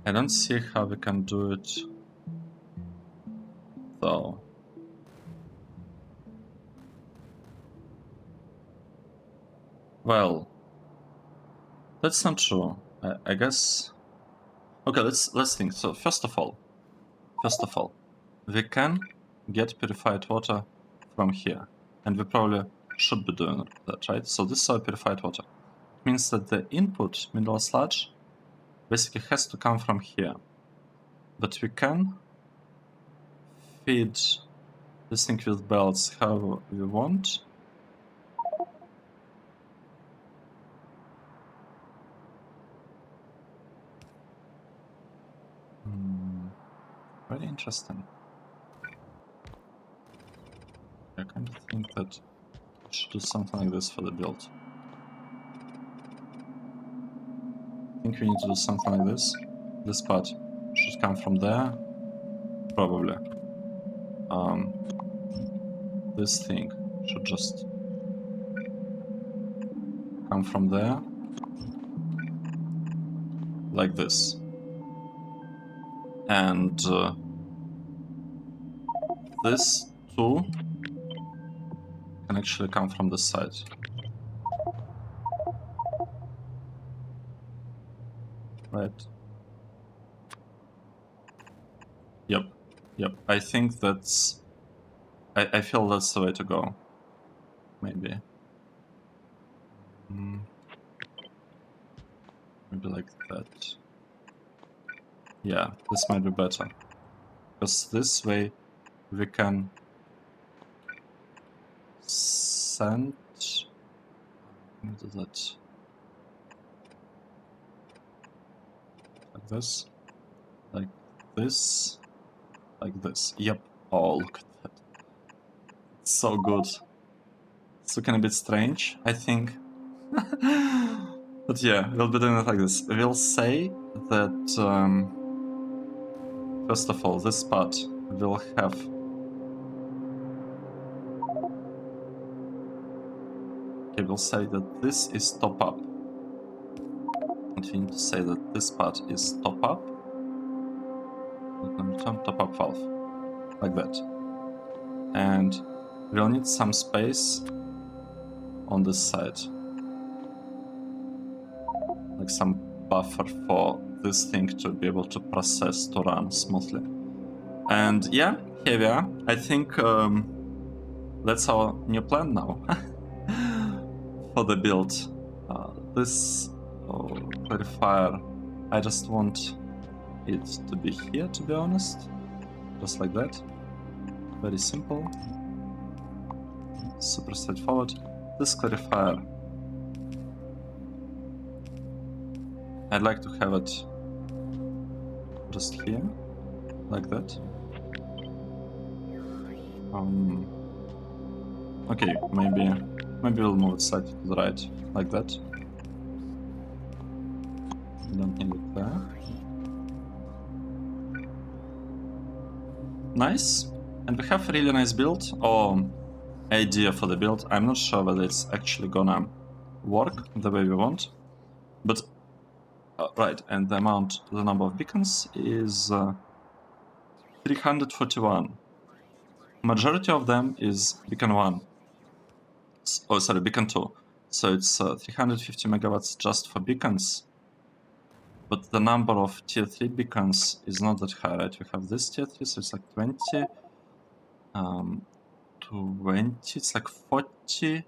I don't see how we can do it though. Well, that's not true. I guess. Okay, let's think. So first of all, we can get purified water from here, and we probably should be doing that, right? So this is our purified water. It means that the input mineral sludge basically has to come from here, but we can feed this thing with belts however we want. Very interesting. I kind of think that we should do something like this for the build. I think we need to do something like this. This part should come from there, probably. This thing should just come from there, like this. And this too can actually come from this side. Right? Yep. I think that's... I feel that's the way to go. Maybe. Maybe like that. Yeah, this might be better. Because this way we can send... Let me do that. Like this. Like this. Like this. Yep. Oh, look at that. It's so good. It's looking a bit strange, I think. But yeah, we'll be doing it like this. We'll say that, first of all, this part will have... Okay, we'll say that this is top up. And we need to say that this part is top up. Top up valve. Like that. And we'll need some space on this side. Like some buffer for this thing to be able to process, to run smoothly. And yeah, here we are. I think that's our new plan now for the build. This clarifier, I just want it to be here, to be honest. Just like that. Very simple. Super straightforward. This clarifier, I'd like to have it just here, like that. Okay, maybe we'll move it slightly to the right, like that. We don't need it there. Nice. And we have a really nice build, or idea for the build. I'm not sure whether it's actually gonna work the way we want. But, right, and the number of beacons is 341. Majority of them is beacon 1. Oh, sorry, beacon 2. So it's 350 megawatts just for beacons. But the number of tier 3 beacons is not that high, right? We have this tier 3, so it's like 20. 20, it's like 40.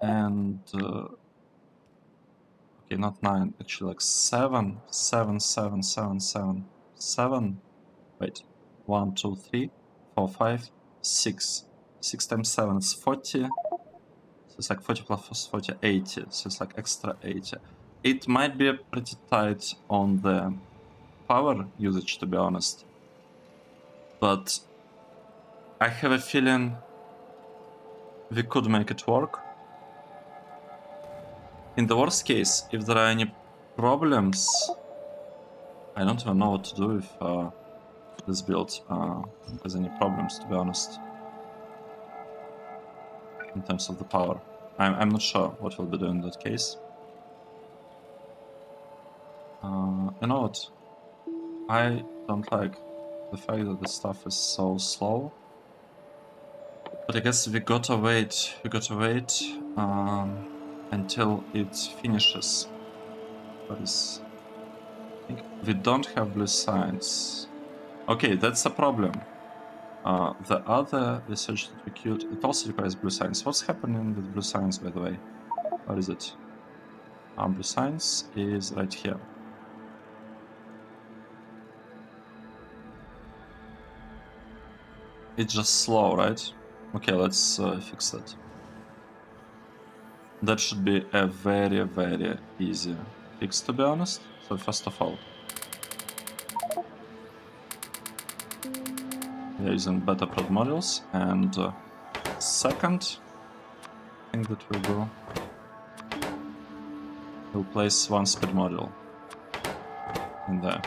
And... okay, not 9, actually like 7. 7, 7, 7, 7, 7. Wait. 1, 2, 3, 4, 5, 6. 6 times 7 is 40. So it's like 40 plus 40, 80. So it's like extra 80. It might be pretty tight on the power usage, to be honest. But I have a feeling we could make it work. In the worst case, if there are any problems, I don't even know what to do if this build has any problems, to be honest, in terms of the power. I'm not sure what we'll be doing in that case. You know what? I don't like the fact that the stuff is so slow. But I guess we gotta wait. Until it finishes. But I think we don't have blue signs. Okay, that's a problem. The other research that we queued, it also requires blue signs. What's happening with blue signs, by the way? What is it? Blue signs is right here. It's just slow, right? Okay, let's fix that. That should be a very, very easy fix, to be honest. So first of all, we are using beta prod modules, and second thing that we'll do, we'll place one speed module in there.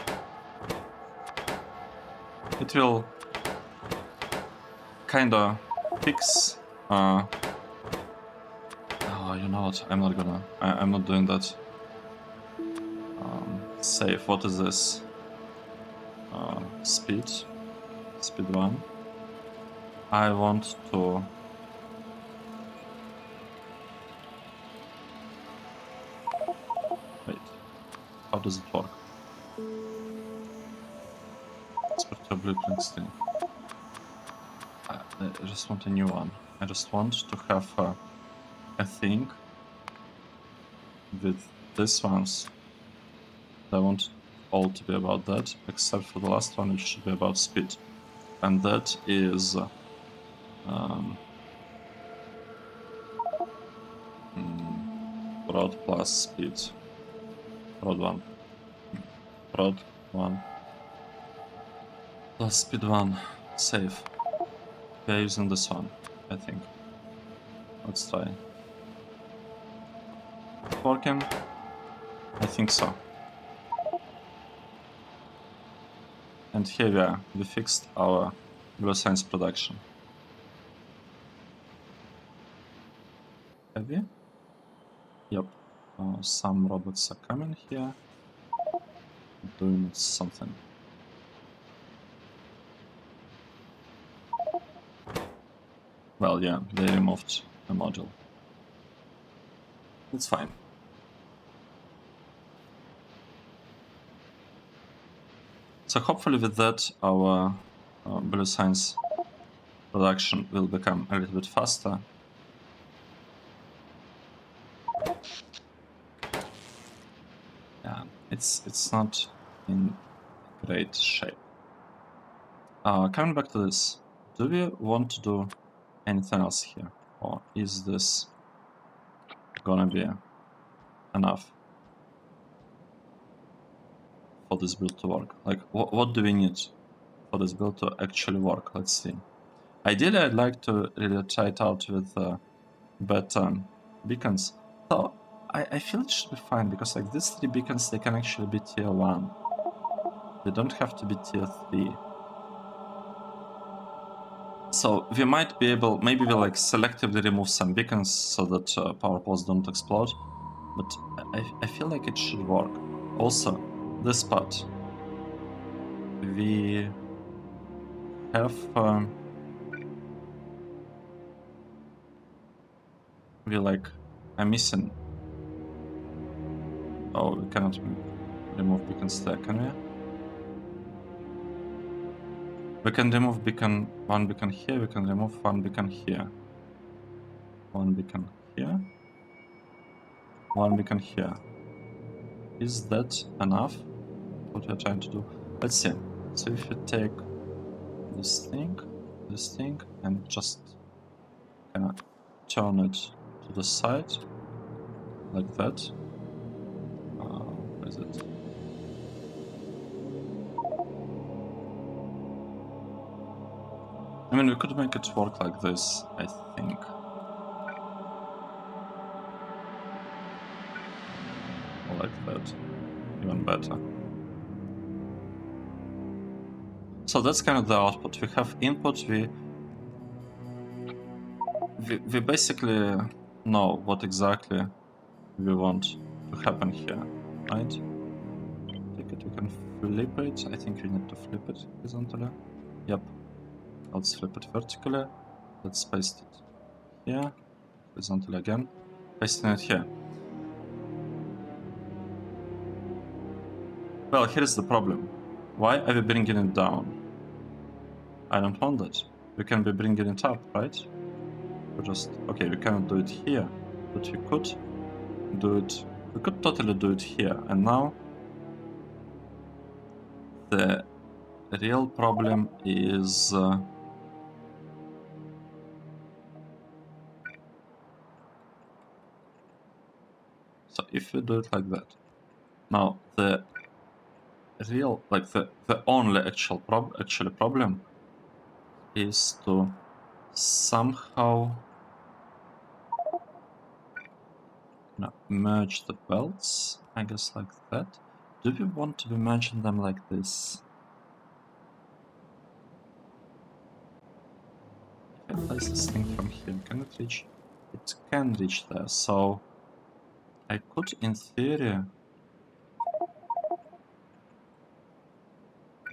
It will kinda fix. Oh, you know what? I'm not gonna. I'm not doing that. Save. What is this? Speed. Speed 1. I want to. Wait. How does it work? Export your blueprint thing. I just want a new one. I just want to have a thing with these ones. I want all to be about that, except for the last one, which should be about speed. And that is prod plus speed. Prod 1. Prod 1 plus speed 1. Save. We are using this one, I think. Let's try. Working? I think so. And here we are. We fixed our blue science production. Have we? Yep. Some robots are coming here, doing something. Well, yeah, they removed a module. It's fine. So hopefully with that, our blue science production will become a little bit faster. Yeah, it's not in great shape. Coming back to this, do we want to do anything else here, or is this gonna be enough for this build to work? Like, what do we need for this build to actually work? Let's see. Ideally, I'd like to really try it out with better beacons. So I feel it should be fine, because like these 3 beacons, they can actually be tier 1. They don't have to be tier 3. So we might be able, maybe we'll like selectively remove some beacons so that power poles don't explode. But I feel like it should work. Also, this part. We have... we like... I'm missing... Oh, we cannot remove beacons there, can we? We can remove one beacon here, we can remove one beacon here. One beacon here. One beacon here. Is that enough? What we're trying to do? Let's see. So if you take this thing, and just kinda turn it to the side, like that. Where is it? I mean, we could make it work like this, I think. Or like that. Even better. So that's kind of the output. We have input, we basically know what exactly we want to happen here, right? Take it, we can flip it. I think we need to flip it horizontally. Yep. Let's flip it vertically. Let's paste it here. Horizontally again. Pasting it here. Well, here's the problem. Why are we bringing it down? I don't want that. We can be bringing it up, right? We just... Okay, we cannot do it here. But we could do it... We could totally do it here. And now the real problem is... so if we do it like that, now the real, like the only actual problem is to somehow merge the belts, I guess, like that. Do we want to be merging them like this? If I place this thing from here, can it reach? It can reach there, so I could, in theory,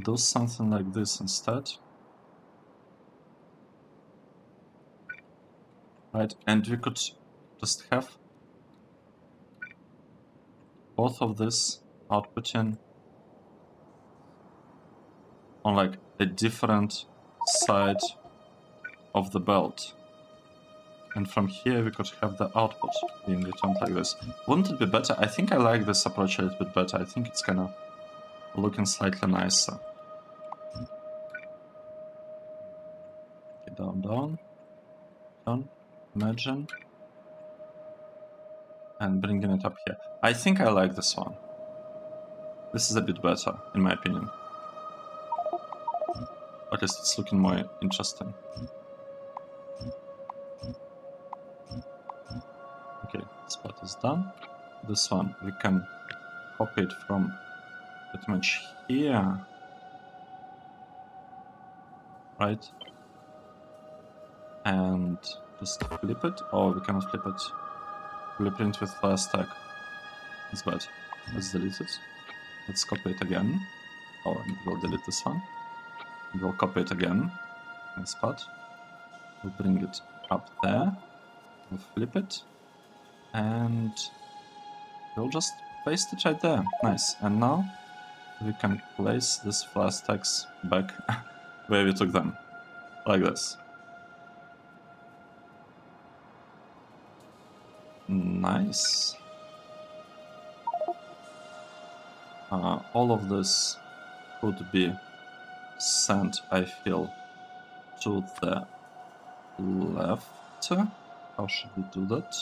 do something like this instead. Right, and we could just have both of this outputting on like a different side of the belt. And from here we could have the output being returned like this. Wouldn't it be better? I think I like this approach a little bit better. I think it's kind of looking slightly nicer. Okay, down, down, down, imagine. And bringing it up here. I think I like this one. This is a bit better, in my opinion. At least it's looking more interesting. Okay, this part is done. This one, we can copy it from pretty much here. Right? And just flip it, or we cannot flip it. Blueprint with last tag. It's bad. Let's delete it. Let's copy it again. Oh, and we'll delete this one. We'll copy it again. This part. We'll bring it up there. We'll flip it. And we'll just paste it right there. Nice. And now we can place these flash tags back where we took them. Like this. Nice. All of this could be sent, I feel, to the left. How should we do that?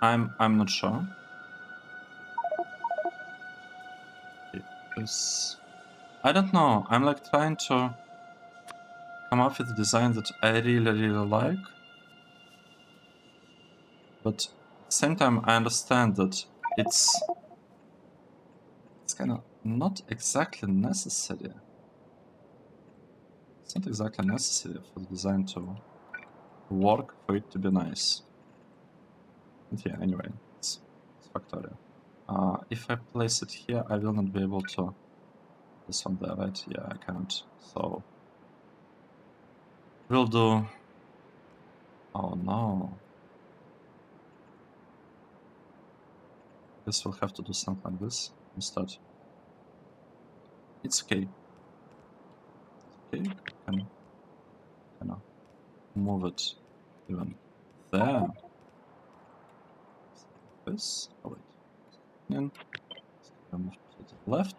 I'm not sure. This, I don't know. I'm like trying to come up with a design that I really like, but at the same time I understand that it's kind of not exactly necessary. It's not exactly necessary for the design to work for it to be nice. But yeah, anyway, it's Factorio. If I place it here, I will not be able to. This one there, right? Yeah, I cannot. So we'll do. Oh no. Guess we'll have to do something like this instead. It's okay. Okay, can kind of move it even there. This. Oh wait. lightning. Move to the left.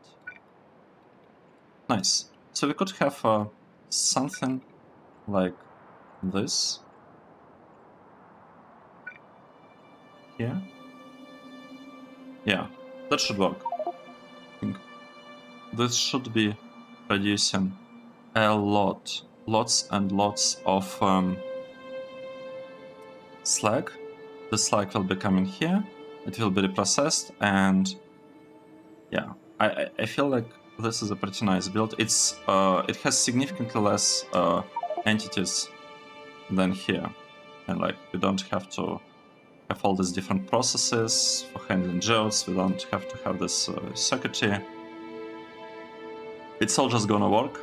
Nice. So we could have something like this here. Yeah, that should work. I think this should be producing lots and lots of slag. The slag will be coming here. It will be reprocessed, and yeah, I feel like this is a pretty nice build. It has significantly less entities than here, and like we don't have to have all these different processes for handling geodes. We don't have to have this circuitry. It's all just gonna work.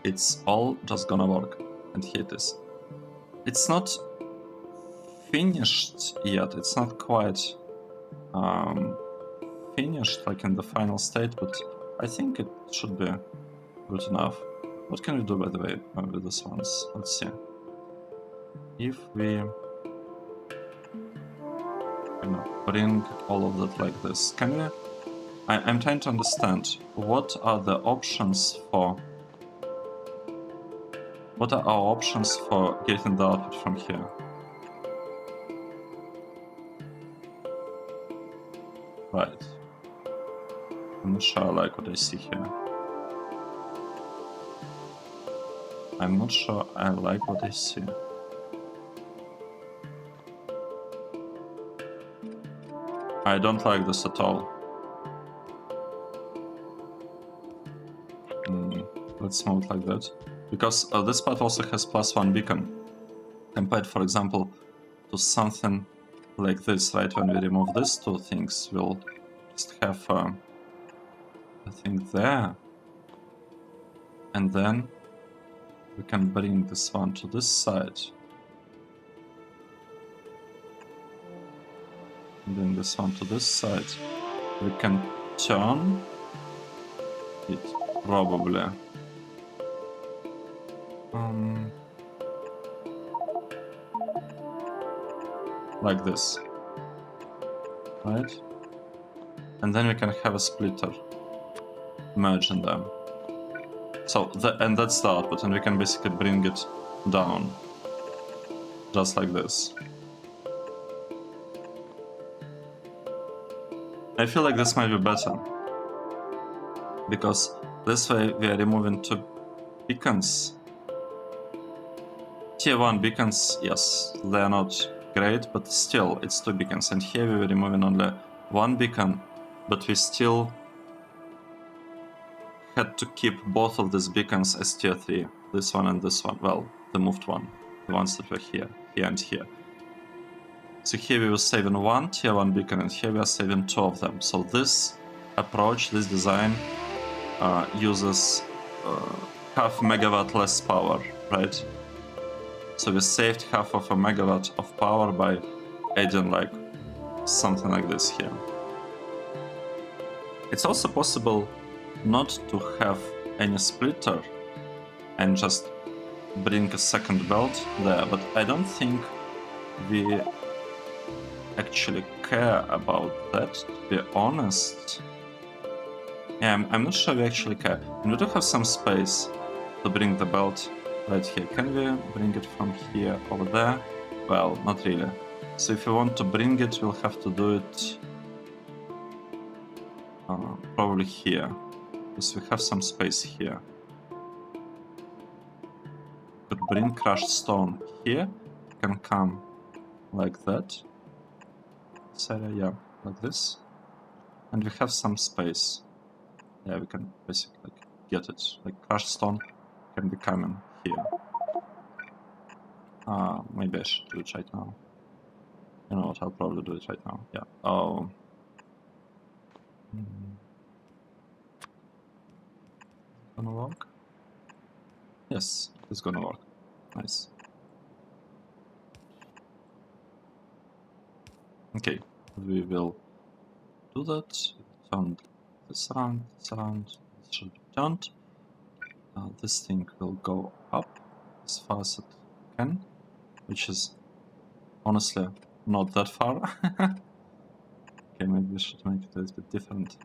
It's all just gonna work. And here it is. It's not finished yet. It's not quite finished like in the final state, but I think it should be good enough. What can we do, by the way, with these ones? Let's see. If we bring all of that like this, can we? I'm trying to understand what are the options for. What are our options for getting the output from here? Right. I'm not sure I like what I see here. I'm not sure I like what I see. I don't like this at all. Let's move it like that. Because this part also has +1 beacon. Compared, for example, to something like this, right? When we remove these two things, we'll just have a thing there. And then we can bring this one to this side. And then this one to this side. We can turn it probably. Like this. Right? And then we can have a splitter merging them. So, and that's the output, and we can basically bring it down. Just like this. I feel like this might be better. Because this way we are removing two beacons. Tier 1 beacons, yes, they are not great, but still, it's two beacons. And here we were removing only one beacon, but we still had to keep both of these beacons as tier 3. This one and this one. Well, the moved one. The ones that were here and here. So here we were saving one tier 1 beacon, and here we are saving two of them. So this approach, this design, uses half megawatt less power, right? So we saved half of a megawatt of power by adding like something like this here. It's also possible not to have any splitter and just bring a second belt there, but I don't think we actually care about that, to be honest. Yeah, I'm not sure we actually care. And we do have some space to bring the belt right here. Can we bring it from here over there? Well, not really. So if we want to bring it, we'll have to do it probably here, because we have some space here. Could bring crushed stone here. Can come like that. Sarah, yeah, like this. And we have some space. Yeah, we can basically like get it. Like crushed stone can be coming here. Maybe I should do it right now. You know what? I'll probably do it right now. Yeah. Oh. Gonna work? Yes, it's gonna work. Nice. Okay, we will do that. Turn this around, this around. It should be turned. This thing will go up as far as it can, which is honestly not that far. Okay, maybe we should make it a little bit different.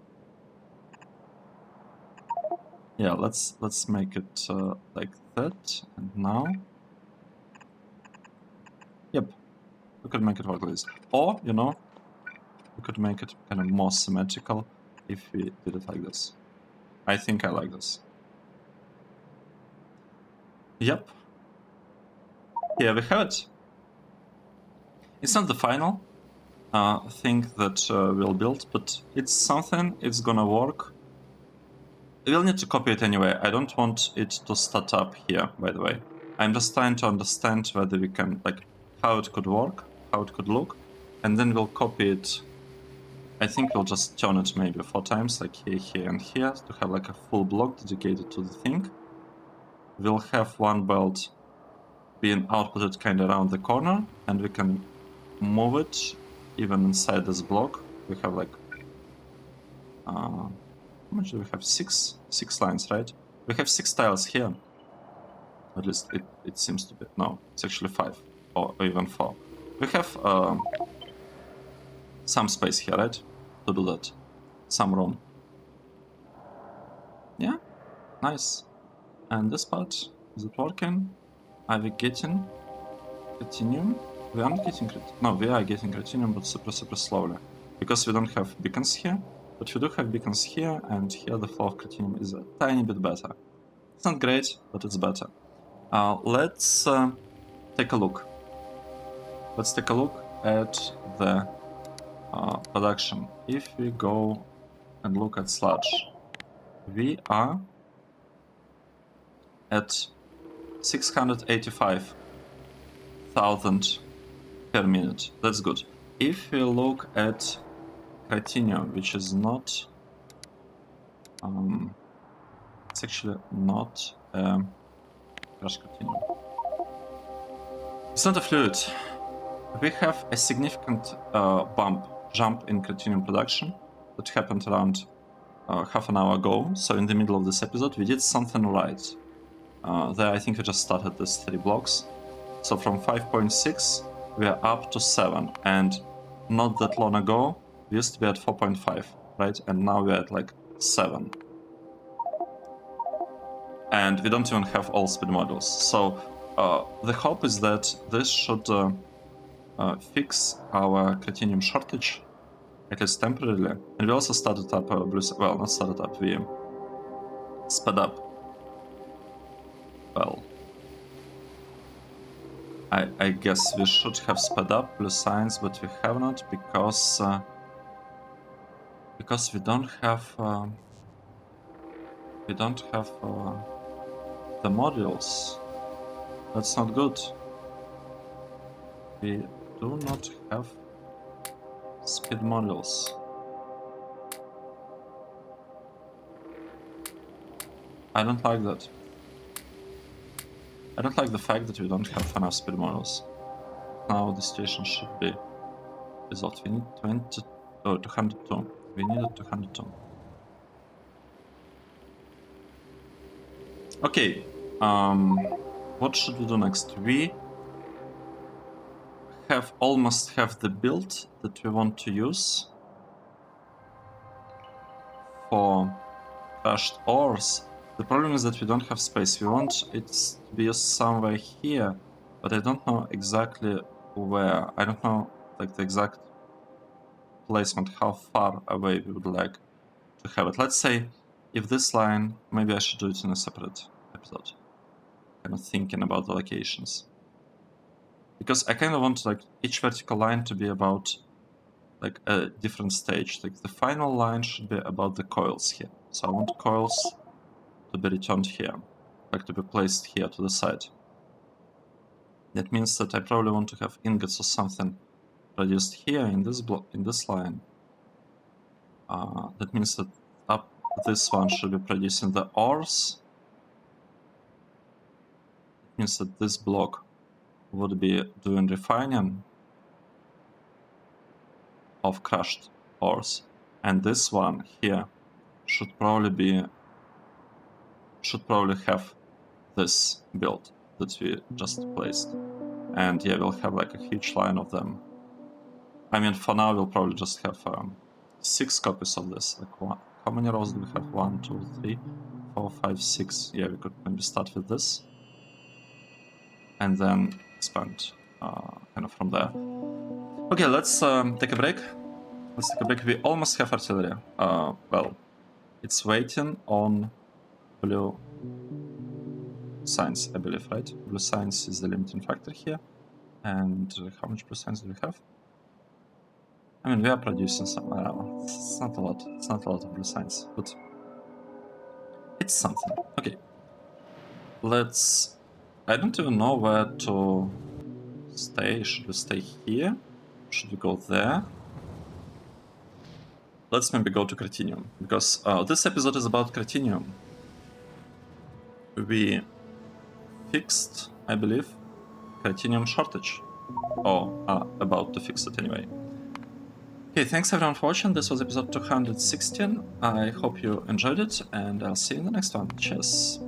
Yeah, let's make it like that. And now, yep, we could make it work like this. Or, you know, we could make it kind of more symmetrical if we did it like this. I think I like this. Yep. Here we have it. It's not the final thing that we'll build, but it's something, it's gonna work. We'll need to copy it anyway. I don't want it to start up here, by the way. I'm just trying to understand whether we can, like, how it could work, how it could look, and then we'll copy it. I think we'll just turn it maybe 4 times, like here, here, and here, to have like a full block dedicated to the thing. We'll have one belt being outputted kind of around the corner, and we can move it even inside this block. We have like how much do we have? Six lines, right? We have 6 tiles here. At least it seems to be. No, it's actually 5 or even 4. We have some space here, right? To do that. Some room. Yeah, nice. And this part, is it working? Are we getting CROTINIUM? We aren't getting CROTINIUM. No, we are getting CROTINIUM, but super slowly. Because we don't have beacons here. But we do have beacons here, and here the flow of CROTINIUM is a tiny bit better. It's not great, but it's better. Let's take a look. Let's take a look at the production. If we go and look at sludge, we are at 685,000 per minute. That's good. If we look at CROTINIUM, which is not, it's actually not crash CROTINIUM. It's not a fluid. We have a significant jump in CROTINIUM production that happened around half an hour ago. So in the middle of this episode, we did something right. There, I think we just started these 3 blocks. So from 5.6, we are up to 7. And not that long ago, we used to be at 4.5, right? And now we're at like 7. And we don't even have all speed modules. So the hope is that this should fix our CROTINIUM shortage, at least temporarily. And we also started up well, not started up, we sped up. Well, I guess we should have sped up blue science, but we have not because we don't have the modules. That's not good. We do not have speed modules. I don't like that. I don't like the fact that we don't have enough speed modules. Now the situation should be resolved. We need 202. We needed 202. Okay. What should we do next? We almost have the build that we want to use for crushed ores. The problem is that we don't have space. We want it to be used somewhere here, but I don't know exactly where. I don't know like the exact placement, how far away we would like to have it. Let's say if this line, maybe I should do it in a separate episode. Kind of thinking about the locations. Because I kind of want like each vertical line to be about like a different stage. Like the final line should be about the coils here. So I want coils to be returned here, like to be placed here to the side. That means that I probably want to have ingots or something produced here in this block, in this line. That means that up this one should be producing the ores. It means that this block would be doing refining of crushed ores, and this one here should probably have this build that we just placed. And yeah, we'll have like a huge line of them. I mean, for now we'll probably just have 6 copies of this. Like, how many rows do we have? 1, 2, 3, 4, 5, 6. Yeah, we could maybe start with this, and then expand kind of from there. Okay, let's take a break. Let's take a break. We almost have artillery. Well, it's waiting on blue science, I believe, right? Blue science is the limiting factor here. And how much blue science do we have? I mean, we are producing some. It's not a lot. It's not a lot of blue science, but it's something. Okay. Let's. I don't even know where to stay. Should we stay here? Should we go there? Let's maybe go to CROTINIUM, because this episode is about CROTINIUM. We fixed, I believe, CROTINIUM shortage. Or about to fix it anyway. Okay, thanks everyone for watching. This was episode 216. I hope you enjoyed it, and I'll see you in the next one. Cheers.